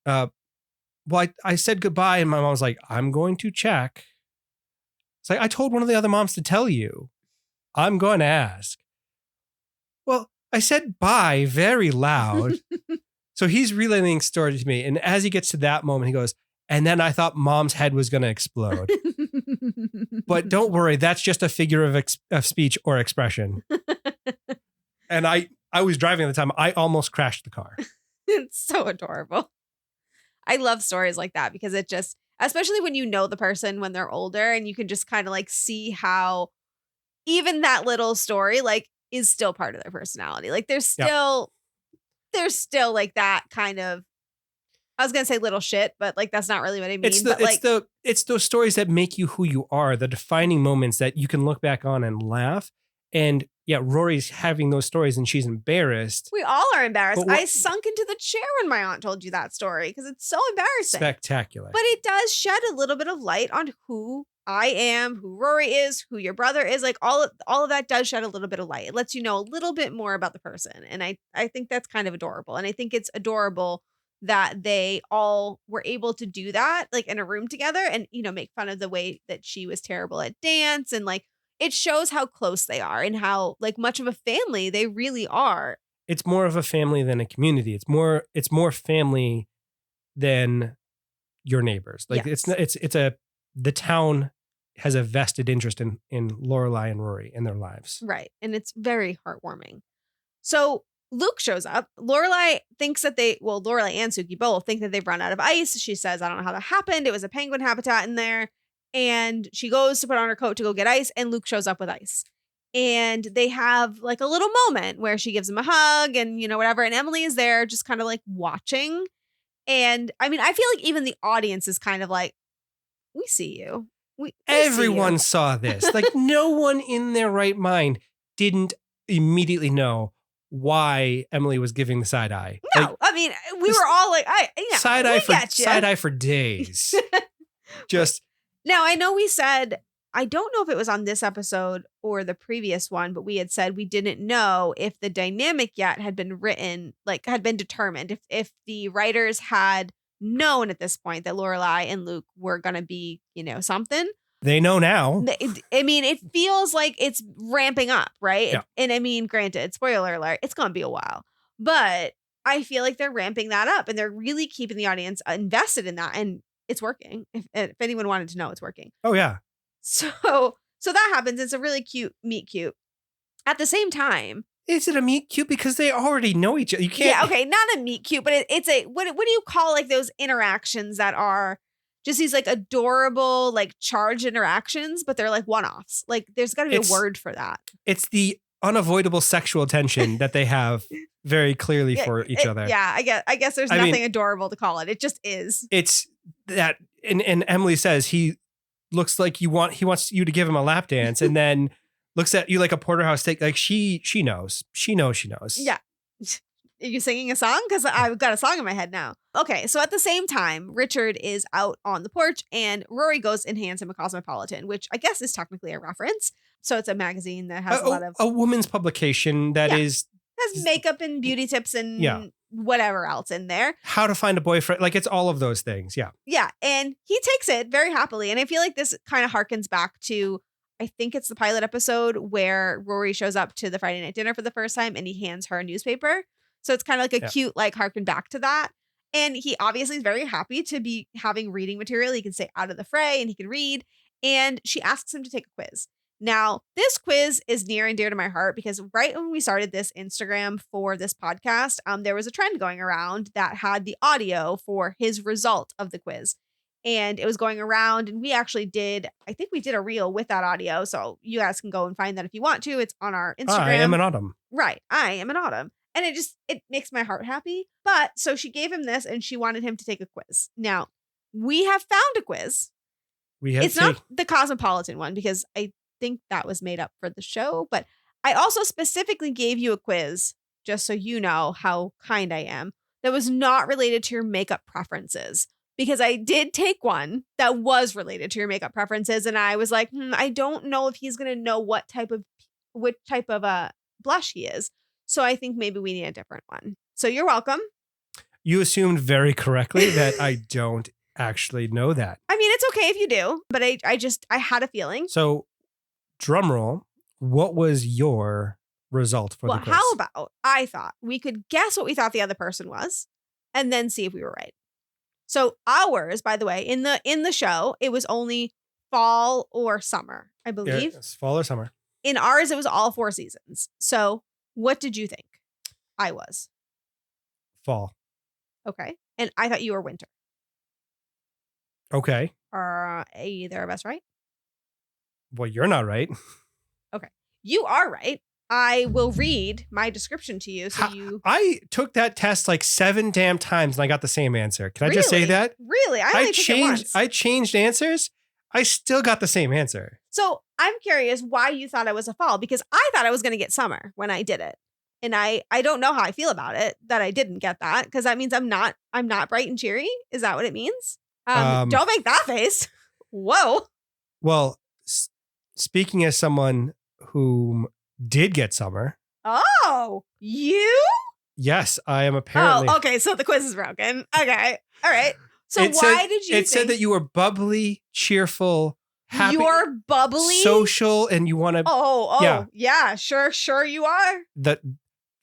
well, I said goodbye. And my mom was like, I'm going to check. It's like, I told one of the other moms to tell you. I'm going to ask. Well, I said bye very loud. So he's relaying story to me. And as he gets to that moment, he goes, and then I thought mom's head was going to explode. But don't worry, that's just a figure of speech or expression. And I was driving at the time. I almost crashed the car. It's so adorable. I love stories like that because it just, especially when you know the person when they're older and you can just kind of like see how even that little story like is still part of their personality. Like there's still like that kind of, I was going to say little shit, but like that's not really what I mean. It's those stories that make you who you are, the defining moments that you can look back on and laugh. And yeah, Rory's having those stories and she's embarrassed. We all are embarrassed. I sunk into the chair when my aunt told you that story because it's so embarrassing. Spectacular. But it does shed a little bit of light on who I am, who Rory is, who your brother is. Like all of that does shed a little bit of light. It lets you know a little bit more about the person. And I think that's kind of adorable. And I think it's adorable that they all were able to do that like in a room together and, you know, make fun of the way that she was terrible at dance. And like, it shows how close they are and how like much of a family they really are. It's more of a family than a community. It's more family than your neighbors. Like Yes. the town has a vested interest in Lorelai and Rory in their lives. Right. And it's very heartwarming. So Luke shows up. Lorelai thinks that Lorelai and Suki both think that they've run out of ice. She says, I don't know how that happened. It was a penguin habitat in there. And she goes to put on her coat to go get ice, and Luke shows up with ice. And they have like a little moment where she gives him a hug and, you know, whatever. And Emily is there just kind of like watching. And I mean, I feel like even the audience is kind of like, we see you. Everyone saw this. Like no one in their right mind didn't immediately know why Emily was giving the side eye. No, like, I mean, we were all like, side eye for days. Just. Now, I know we said, I don't know if it was on this episode or the previous one, but we had said we didn't know if the dynamic yet had been written, like had been determined, if the writers had known at this point that Lorelai and Luke were going to be, you know, something. They know now. I mean, it feels like it's ramping up, right? Yeah. And I mean, granted, spoiler alert, it's going to be a while, but I feel like they're ramping that up and they're really keeping the audience invested in that. And it's working. If anyone wanted to know, it's working. Oh, yeah. So that happens. It's a really cute meet cute. At the same time. Is it a meet cute? Because they already know each other. You can't. Yeah, okay. Not a meet cute, but it's a, what do you call like those interactions that are just these like adorable, like charged interactions, but they're like one-offs. Like there's got to be a word for that. It's the unavoidable sexual tension that they have very clearly for each other. Yeah, I guess there's nothing adorable to call it. It just is. It's that, and Emily says he looks like he wants you to give him a lap dance, and then looks at you like a porterhouse steak. Like she knows. She knows. Yeah. Are you singing a song? Because I've got a song in my head now. Okay, so at the same time, Richard is out on the porch and Rory goes and hands him a Cosmopolitan, which I guess is technically a reference. So it's a magazine that has a lot of... A woman's publication that has makeup and beauty tips and whatever else in there. How to find a boyfriend. Like it's all of those things. Yeah. Yeah, and he takes it very happily. And I feel like this kind of harkens back to... I think it's the pilot episode where Rory shows up to the Friday night dinner for the first time and he hands her a newspaper. So it's kind of like a cute, like harken back to that. And he obviously is very happy to be having reading material. He can stay out of the fray and he can read. And she asks him to take a quiz. Now, this quiz is near and dear to my heart because right when we started this Instagram for this podcast, there was a trend going around that had the audio for his result of the quiz. And it was going around and we actually did a reel with that audio. So you guys can go and find that if you want to. It's on our Instagram. I am an autumn. Right. I am an autumn. And it makes my heart happy. But so she gave him this and she wanted him to take a quiz. Now, we have found a quiz. It's not the Cosmopolitan one because I think that was made up for the show. But I also specifically gave you a quiz, just so you know how kind I am, that was not related to your makeup preferences. Because I did take one that was related to your makeup preferences. And I was like, I don't know if he's going to know what type of blush he is. So I think maybe we need a different one. So you're welcome. You assumed very correctly that I don't actually know that. I mean, it's okay if you do, but I had a feeling. So drum roll, what was your result for the quiz? How about I thought we could guess what we thought the other person was and then see if we were right. So ours, by the way, in the show, it was only fall or summer, I believe. Yeah, it's fall or summer. In ours, it was all 4 seasons. So What did you think I was? Fall. Okay. And I thought you were winter. Okay. Are either of us right? Well, you're not right. Okay. You are right. I will read my description to you. So you. I took that test like 7 damn times and I got the same answer. Can I just say that? Really? I only took it once. I changed answers. I still got the same answer. So I'm curious why you thought I was a fall, because I thought I was going to get summer when I did it. And I don't know how I feel about it that I didn't get that, because that means I'm not bright and cheery. Is that what it means? Don't make that face. Whoa. Well, speaking as someone who did get summer. Oh, you? Yes, I am apparently. Oh, okay. So the quiz is broken. Okay. All right. So It said that you were bubbly, cheerful, happy. You're bubbly, social, and you want to. Oh, yeah. Sure you are. The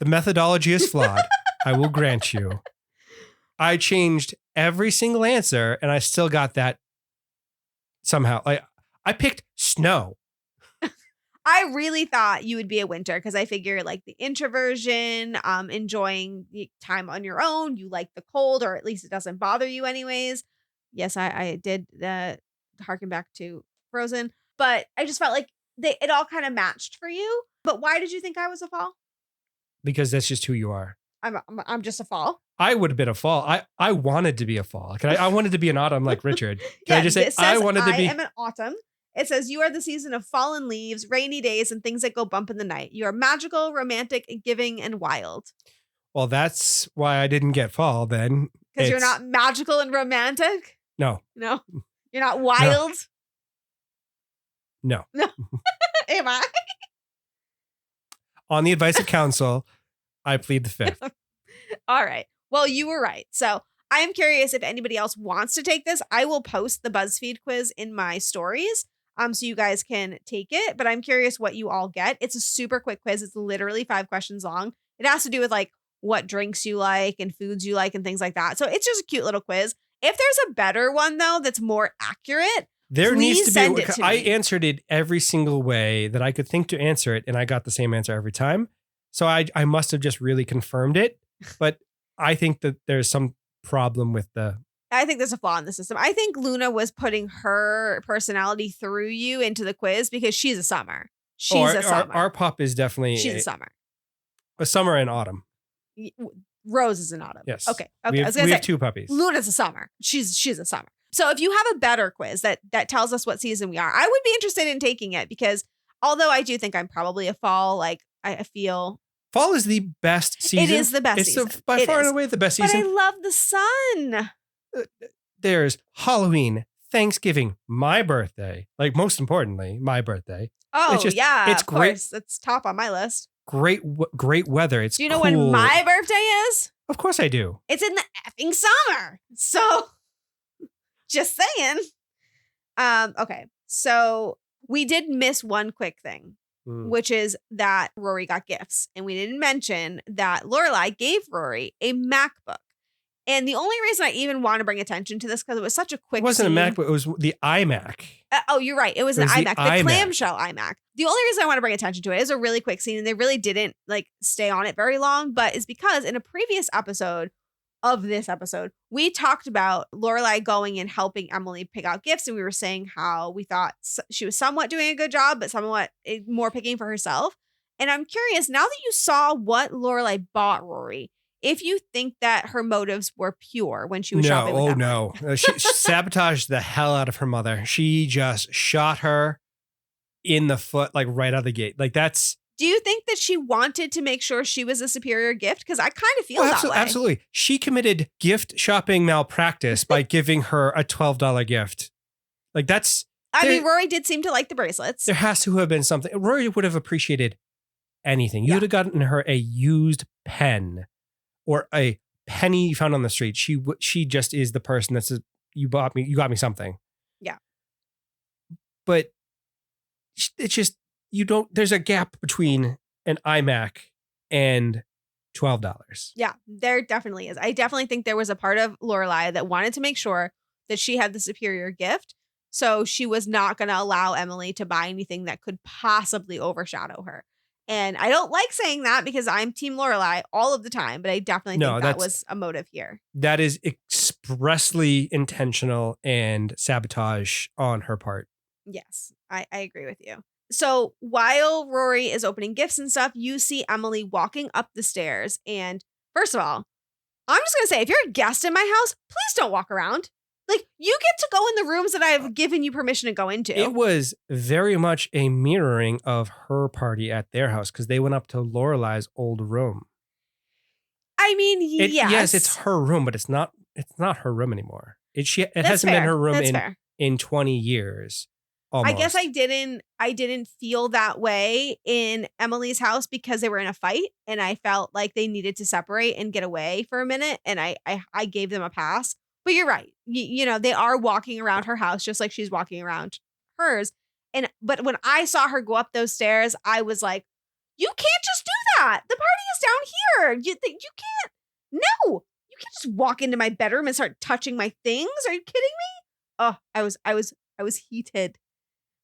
methodology is flawed. I will grant you. I changed every single answer, and I still got that somehow. I picked snow. I really thought you would be a winter, because I figure like the introversion, enjoying the time on your own. You like the cold, or at least it doesn't bother you anyways. Yes, I did harken back to Frozen, but I just felt like it all kind of matched for you. But why did you think I was a fall? Because that's just who you are. I'm just a fall. I would have been a fall. I wanted to be a fall. I wanted to be an autumn like Richard. Can I just say I wanted to be? I am an autumn. It says you are the season of fallen leaves, rainy days, and things that go bump in the night. You are magical, romantic, giving, and wild. Well, that's why I didn't get fall then. Because you're not magical and romantic? No. No? You're not wild? No. Am I? On the advice of counsel, I plead the fifth. All right. Well, you were right. So I am curious if anybody else wants to take this. I will post the BuzzFeed quiz in my stories, so you guys can take it. But I'm curious what you all get. It's a super quick quiz. It's literally 5 questions long. It has to do with like what drinks you like and foods you like and things like that. So it's just a cute little quiz. If there's a better one, though, that's more accurate, there needs to send be. it to I me. answered it every single way that I could think to answer it, and I got the same answer every time. So I must have just really confirmed it. But I think that there's some problem with I think there's a flaw in the system. I think Luna was putting her personality through you into the quiz because she's a summer. She's a summer. Our pup is definitely she's a summer. A summer and autumn. Rose is an autumn. Yes. Okay. We I was gonna say have 2 puppies. Luna's a summer. She's a summer. So if you have a better quiz that tells us what season we are, I would be interested in taking it, because although I do think I'm probably a fall, like I feel fall is the best season. It is the best season. It's by far and away the best season. But I love the sun. There's Halloween, Thanksgiving, my birthday. Like, most importantly, my birthday. Oh, it's of great. Course. That's top on my list. Great weather. It's Do you know cool. when my birthday is? Of course I do. It's in the effing summer. So, just saying. Okay. So we did miss one quick thing, which is that Rory got gifts. And we didn't mention that Lorelai gave Rory a MacBook. And the only reason I even want to bring attention to this, because it was such a quick It wasn't scene. a MacBook. It was the iMac. Oh, you're right. It was an iMac, the clamshell iMac. The only reason I want to bring attention to it is a really quick scene, and they really didn't like stay on it very long, but it's because in a previous episode of this episode, we talked about Lorelai going and helping Emily pick out gifts, and we were saying how we thought she was somewhat doing a good job, but somewhat more picking for herself. And I'm curious, now that you saw what Lorelai bought Rory, if you think that her motives were pure when she was shopping with Emily. No. She sabotaged the hell out of her mother. She just shot her in the foot, like right out of the gate. Like, that's... Do you think that she wanted to make sure she was a superior gift? Because I kind of feel that way. Absolutely. She committed gift shopping malpractice by giving her a $12 gift. Like, that's... I mean, Rory did seem to like the bracelets. There has to have been something. Rory would have appreciated anything. You would have gotten her a used pen or a penny you found on the street. She just is the person that says, you got me something. Yeah. But it's just, there's a gap between an iMac and $12. Yeah, there definitely is. I definitely think there was a part of Lorelai that wanted to make sure that she had the superior gift. So she was not going to allow Emily to buy anything that could possibly overshadow her. And I don't like saying that because I'm Team Lorelai all of the time, but I definitely think that was a motive here. That is expressly intentional and sabotage on her part. Yes, I agree with you. So while Rory is opening gifts and stuff, you see Emily walking up the stairs. And first of all, I'm just going to say, if you're a guest in my house, please don't walk around. Like, you get to go in the rooms that I've given you permission to go into. It was very much a mirroring of her party at their house because they went up to Lorelai's old room. I mean, yes. Yes, it's her room, but it's not her room anymore. It hasn't been her room in 20 years. Almost. I guess I didn't feel that way in Emily's house because they were in a fight and I felt like they needed to separate and get away for a minute, and I gave them a pass. But you're right. You know, they are walking around her house just like she's walking around hers. But when I saw her go up those stairs, I was like, you can't just do that. The party is down here. You can't. No, you can't just walk into my bedroom and start touching my things. Are you kidding me? Oh, I was heated.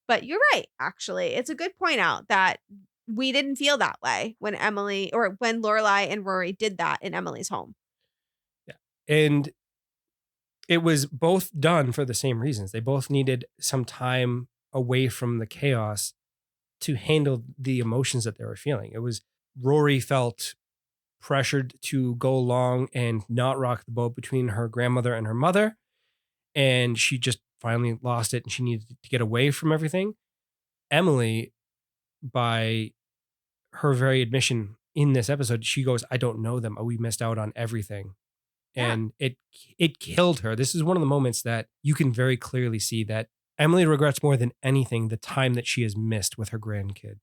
But you're right, actually. It's a good point out that we didn't feel that way when when Lorelai and Rory did that in Emily's home. Yeah. And it was both done for the same reasons. They both needed some time away from the chaos to handle the emotions that they were feeling. It was Rory felt pressured to go along and not rock the boat between her grandmother and her mother. And she just finally lost it and she needed to get away from everything. Emily, by her very admission in this episode, she goes, I don't know them. We missed out on everything. Yeah. And it killed her. This is one of the moments that you can very clearly see that Emily regrets more than anything the time that she has missed with her grandkid.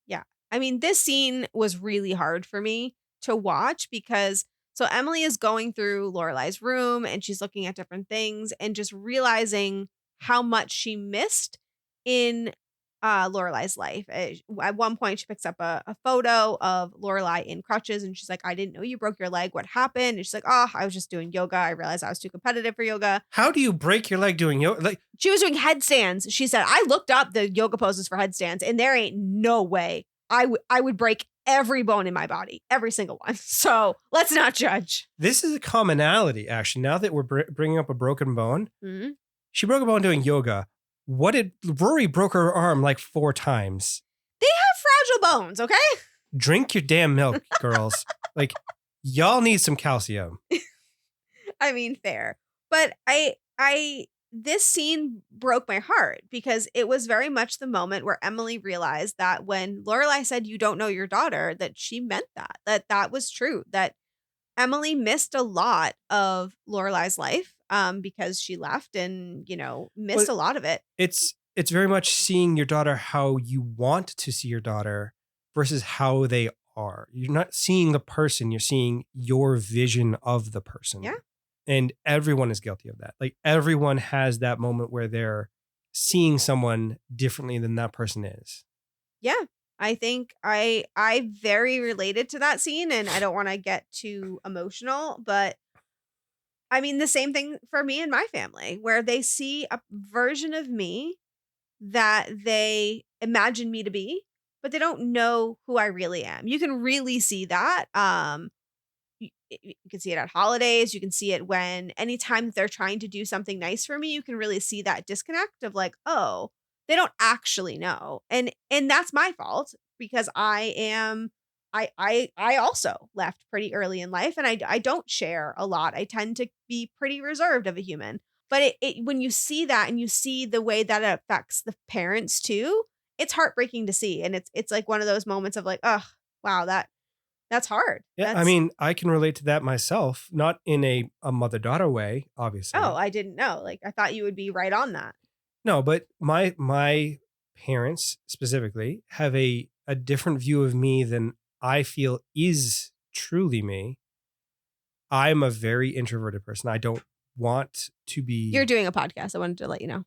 Yeah. I mean, this scene was really hard for me to watch because so Emily is going through Lorelai's room and she's looking at different things and just realizing how much she missed in Lorelai's life. At one point, she picks up a photo of Lorelai in crutches and she's like, I didn't know you broke your leg. What happened? And she's like, oh, I was just doing yoga. I realized I was too competitive for yoga. How do you break your leg doing yoga? Like, she was doing headstands. She said, I looked up the yoga poses for headstands and there ain't no way I would break every bone in my body, every single one. So let's not judge. This is a commonality, actually. Now that we're bringing up a broken bone, she broke a bone doing yoga. Rory broke her arm like 4 times. They have fragile bones, okay? Drink your damn milk, girls. Like, y'all need some calcium. I mean, fair. But this scene broke my heart because it was very much the moment where Emily realized that when Lorelai said, you don't know your daughter, that she meant that was true, that Emily missed a lot of Lorelai's life because she left and, missed a lot of it. It's very much seeing your daughter how you want to see your daughter versus how they are. You're not seeing the person, you're seeing your vision of the person. Yeah. And everyone is guilty of that. Like, everyone has that moment where they're seeing someone differently than that person is. Yeah. I think I very related to that scene, and I don't want to get too emotional, but I mean, the same thing for me and my family, where they see a version of me that they imagine me to be, but they don't know who I really am. You can really see that. You can see it at holidays. You can see it when anytime that they're trying to do something nice for me, you can really see that disconnect of like, oh, they don't actually know. And that's my fault because I also left pretty early in life and I don't share a lot. I tend to be pretty reserved of a human. But when you see that and you see the way that it affects the parents too, it's heartbreaking to see. And it's like one of those moments of like, oh, wow, that's hard. Yeah, I mean, I can relate to that myself, not in a mother-daughter way, obviously. Oh, I didn't know. Like, I thought you would be right on that. No, but my parents specifically have a different view of me than I feel is truly me. I'm a very introverted person. I don't want to be... You're doing a podcast. I wanted to let you know.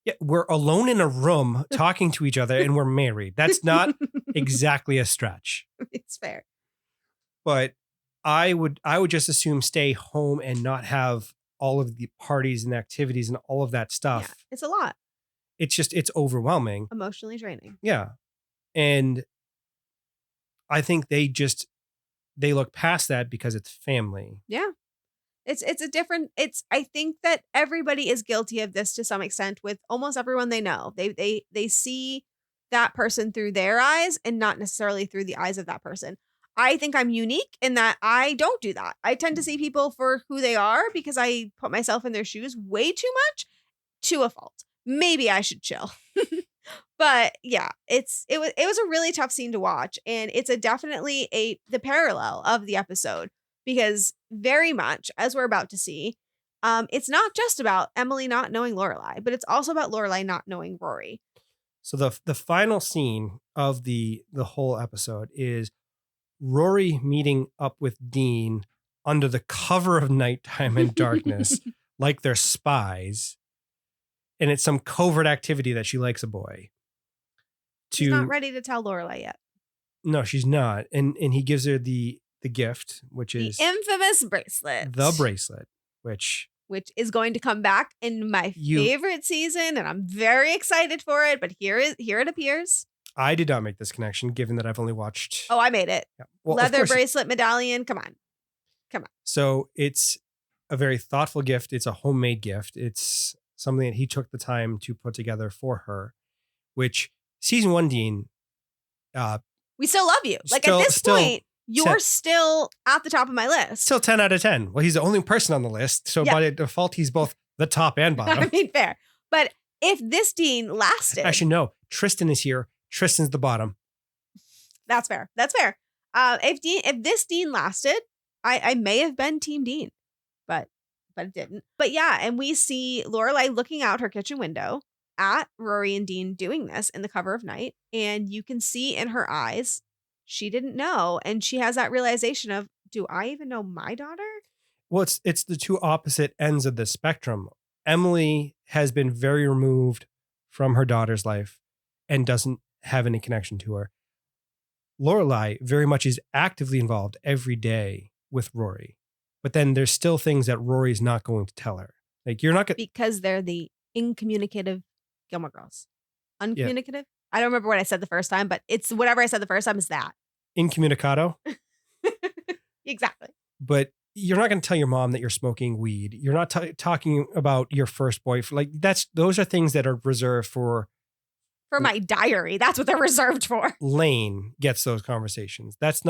Yeah, we're alone in a room talking to each other and we're married. That's not exactly a stretch. It's fair. But I would just assume stay home and not have all of the parties and activities and all of that stuff. Yeah, it's a lot. It's overwhelming. Emotionally draining. Yeah. And I think they look past that because it's family. Yeah. It's a different, I think that everybody is guilty of this to some extent with almost everyone they know. They see that person through their eyes and not necessarily through the eyes of that person. I think I'm unique in that I don't do that. I tend to see people for who they are because I put myself in their shoes way too much, to a fault. Maybe I should chill. But yeah, it was a really tough scene to watch, and it's definitely the parallel of the episode, because very much, as we're about to see, it's not just about Emily not knowing Lorelai, but it's also about Lorelai not knowing Rory. So the final scene of the whole episode is Rory meeting up with Dean under the cover of nighttime and darkness, like they're spies, and it's some covert activity that she likes a boy. She's not ready to tell Lorelai yet. No, she's not. And he gives her the gift, which is the infamous bracelet. The bracelet, which is going to come back in my favorite season, and I'm very excited for it. But here it appears. I did not make this connection, given that I've only watched. Oh, I made it. Yeah. Well, leather bracelet medallion. Come on. So it's a very thoughtful gift. It's a homemade gift. It's something that he took the time to put together for her, which season 1, Dean. We still love you. Like at this point, you're still at the top of my list. Still 10 out of 10. Well, he's the only person on the list. So by default, he's both the top and bottom. I mean, fair. But if this Dean lasted. Actually, no. Tristan is here. Tristan's the bottom. That's fair. If this Dean lasted, I may have been Team Dean, but it didn't. But yeah, and we see Lorelai looking out her kitchen window at Rory and Dean doing this in the cover of night, and you can see in her eyes she didn't know, and she has that realization of, do I even know my daughter? Well, it's the two opposite ends of the spectrum. Emily has been very removed from her daughter's life and doesn't have any connection to her. Lorelai very much is actively involved every day with Rory, but then there's still things that Rory's not going to tell her. Like, you're not going because they're the incommunicative Gilmore Girls. Uncommunicative? Yeah. I don't remember what I said the first time, but it's whatever I said the first time is that. Incommunicado. Exactly. But you're not going to tell your mom that you're smoking weed. You're not talking about your first boyfriend. Like, those are things that are reserved for my diary. That's what they're reserved for. Lane gets those conversations. That's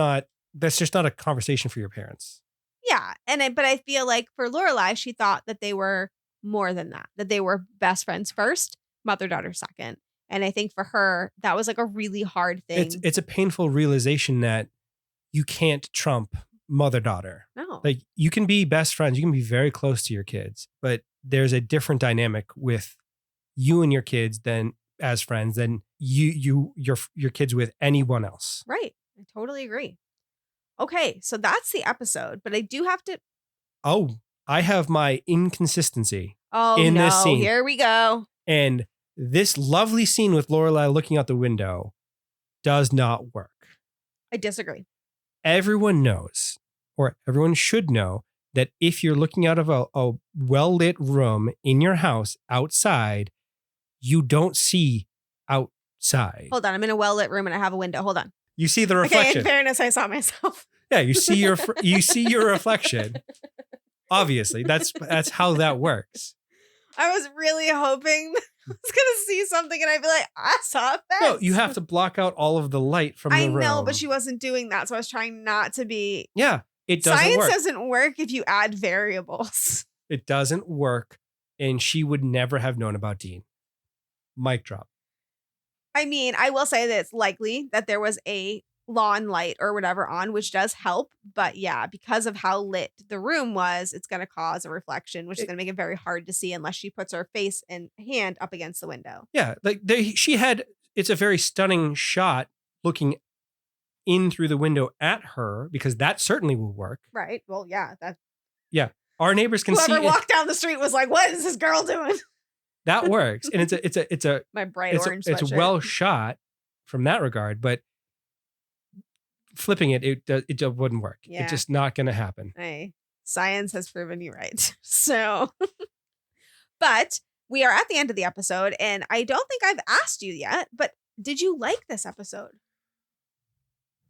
just not a conversation for your parents. Yeah. But I feel like for Lorelai, she thought that they were more than that they were best friends first, mother-daughter second. And I think for her, that was like a really hard thing. It's a painful realization that you can't trump mother-daughter. No. Like, you can be best friends. You can be very close to your kids, but there's a different dynamic with you and your kids as friends than your kids with anyone else. Right. I totally agree. Okay. So that's the episode, but I do have to. Oh, I have my inconsistency. Oh, in no. This scene. Here we go. And this lovely scene with Lorelai looking out the window does not work. I disagree. Everyone knows, or everyone should know, that if you're looking out of a well-lit room in your house outside, you don't see outside. Hold on. I'm in a well-lit room and I have a window. Hold on. You see the reflection. Okay, in fairness, I saw myself. Yeah, you see your reflection. Obviously, that's how that works. I was really hoping I was gonna see something and I'd be like, I saw a fence. No, you have to block out all of the light from the room. I know, but she wasn't doing that, so I was trying not to be. Yeah, it doesn't Science work. doesn't work if you add variables. It doesn't work, and she would never have known about Dean. Mic drop. I mean, I will say that it's likely that there was a lawn light or whatever on, which does help. But yeah, because of how lit the room was, it's going to cause a reflection, which is going to make it very hard to see unless she puts her face and hand up against the window. Yeah, like it's a very stunning shot looking in through the window at her, because that certainly will work. Right. Well, yeah. Yeah. Our neighbors can see. Whoever walked down the street was like, what is this girl doing? That works. And it's a my bright orange sweatshirt. It's well shot from that regard, but flipping it wouldn't work. Yeah. It's just not going to happen. Hey, science has proven you right. So, but we are at the end of the episode, and I don't think I've asked you yet, but did you like this episode?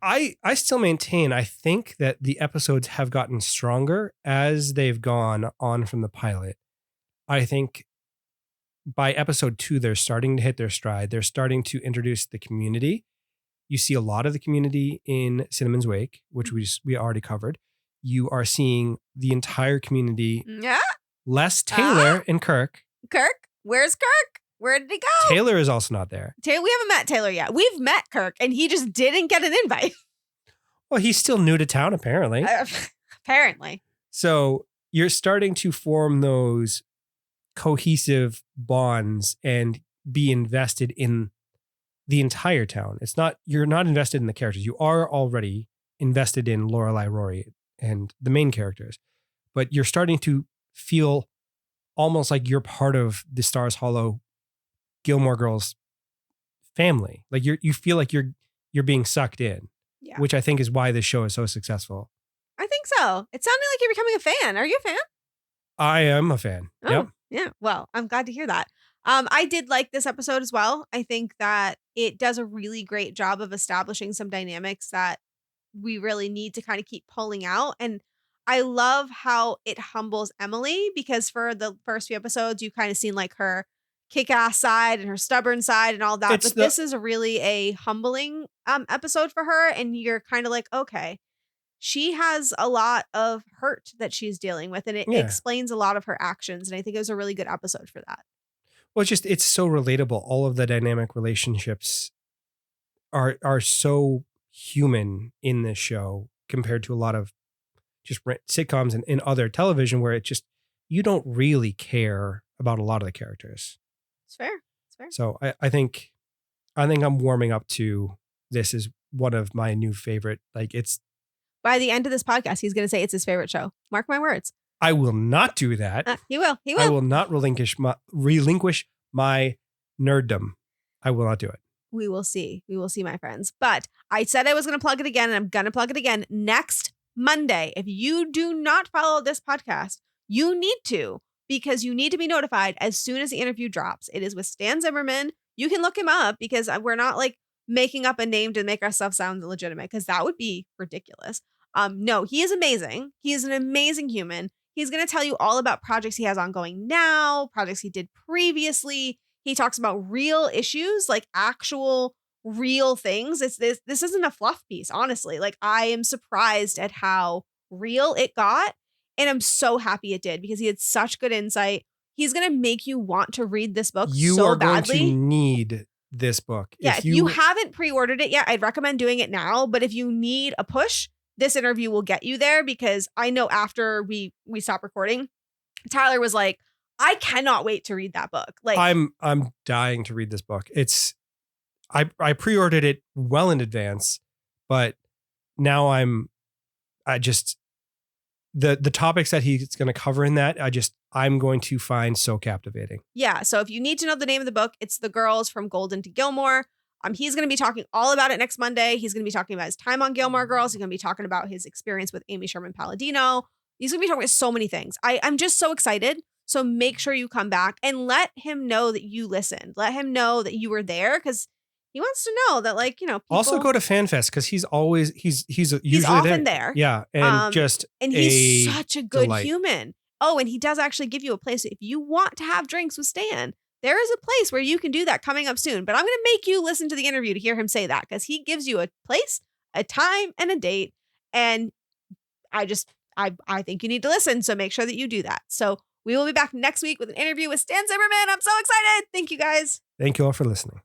I still maintain, I think that the episodes have gotten stronger as they've gone on from the pilot. I think by episode 2, they're starting to hit their stride. They're starting to introduce the community. You see a lot of the community in Cinnamon's Wake, which we already covered. You are seeing the entire community. Yeah. Less Taylor and Kirk. Kirk? Where's Kirk? Where did he go? Taylor is also not there. We haven't met Taylor yet. We've met Kirk, and he just didn't get an invite. Well, he's still new to town, apparently. Apparently. So you're starting to form those cohesive bonds and be invested in the entire town. You're not invested in the characters. You are already invested in Lorelai, Rory, and the main characters, but you're starting to feel almost like you're part of the Stars Hollow Gilmore Girls family. Like you feel like you're being sucked in, which I think is why this show is so successful. I think so. It sounded like you're becoming a fan. Are you a fan? I am a fan. Oh, yep. Yeah. Well, I'm glad to hear that. I did like this episode as well. I think that it does a really great job of establishing some dynamics that we really need to kind of keep pulling out. And I love how it humbles Emily, because for the first few episodes, you kind of seen like her kick-ass side and her stubborn side and all that. This is really a humbling episode for her. And you're kind of like, okay, she has a lot of hurt that she's dealing with, and it explains a lot of her actions. And I think it was a really good episode for that. Well, it's so relatable. All of the dynamic relationships are so human in this show compared to a lot of just sitcoms and in other television where you don't really care about a lot of the characters. It's fair. So I think I'm warming up to this is one of my new favorite. Like it's by the end of this podcast, he's going to say it's his favorite show. Mark my words. I will not do that. He will. I will not relinquish my nerddom. I will not do it. We will see, my friends. But I said I was going to plug it again, and I'm going to plug it again next Monday. If you do not follow this podcast, you need to, because you need to be notified as soon as the interview drops. It is with Stan Zimmerman. You can look him up, because we're not like making up a name to make ourselves sound legitimate, because that would be ridiculous. No, he is amazing. He is an amazing human. He's going to tell you all about projects he has ongoing now, projects he did previously. He talks about real issues, like actual real things. This isn't a fluff piece, honestly. Like, I am surprised at how real it got. And I'm so happy it did, because he had such good insight. He's going to make you want to read this book so badly. You are going to need this book. Yeah, if you haven't pre-ordered it yet, I'd recommend doing it now. But if you need a push, this interview will get you there, because I know after we stopped recording, Tyler was like, I cannot wait to read that book. Like, I'm dying to read this book. I pre-ordered it well in advance, but now the topics that he's going to cover in that, I'm going to find so captivating. Yeah. So if you need to know the name of the book, it's The Girls from Golden to Gilmore. He's going to be talking all about it next Monday. He's going to be talking about his time on Gilmore Girls. He's going to be talking about his experience with Amy Sherman Palladino. He's going to be talking about so many things. I'm just so excited. So make sure you come back and let him know that you listened. Let him know that you were there, because he wants to know that, like, people... Also go to FanFest, because he's usually often there. Yeah. And he's such a good human. Oh, and he does actually give you a place. If you want to have drinks with Stan, there is a place where you can do that coming up soon. But I'm going to make you listen to the interview to hear him say that, because he gives you a place, a time, and a date. And I think you need to listen. So make sure that you do that. So we will be back next week with an interview with Stan Zimmerman. I'm so excited. Thank you, guys. Thank you all for listening.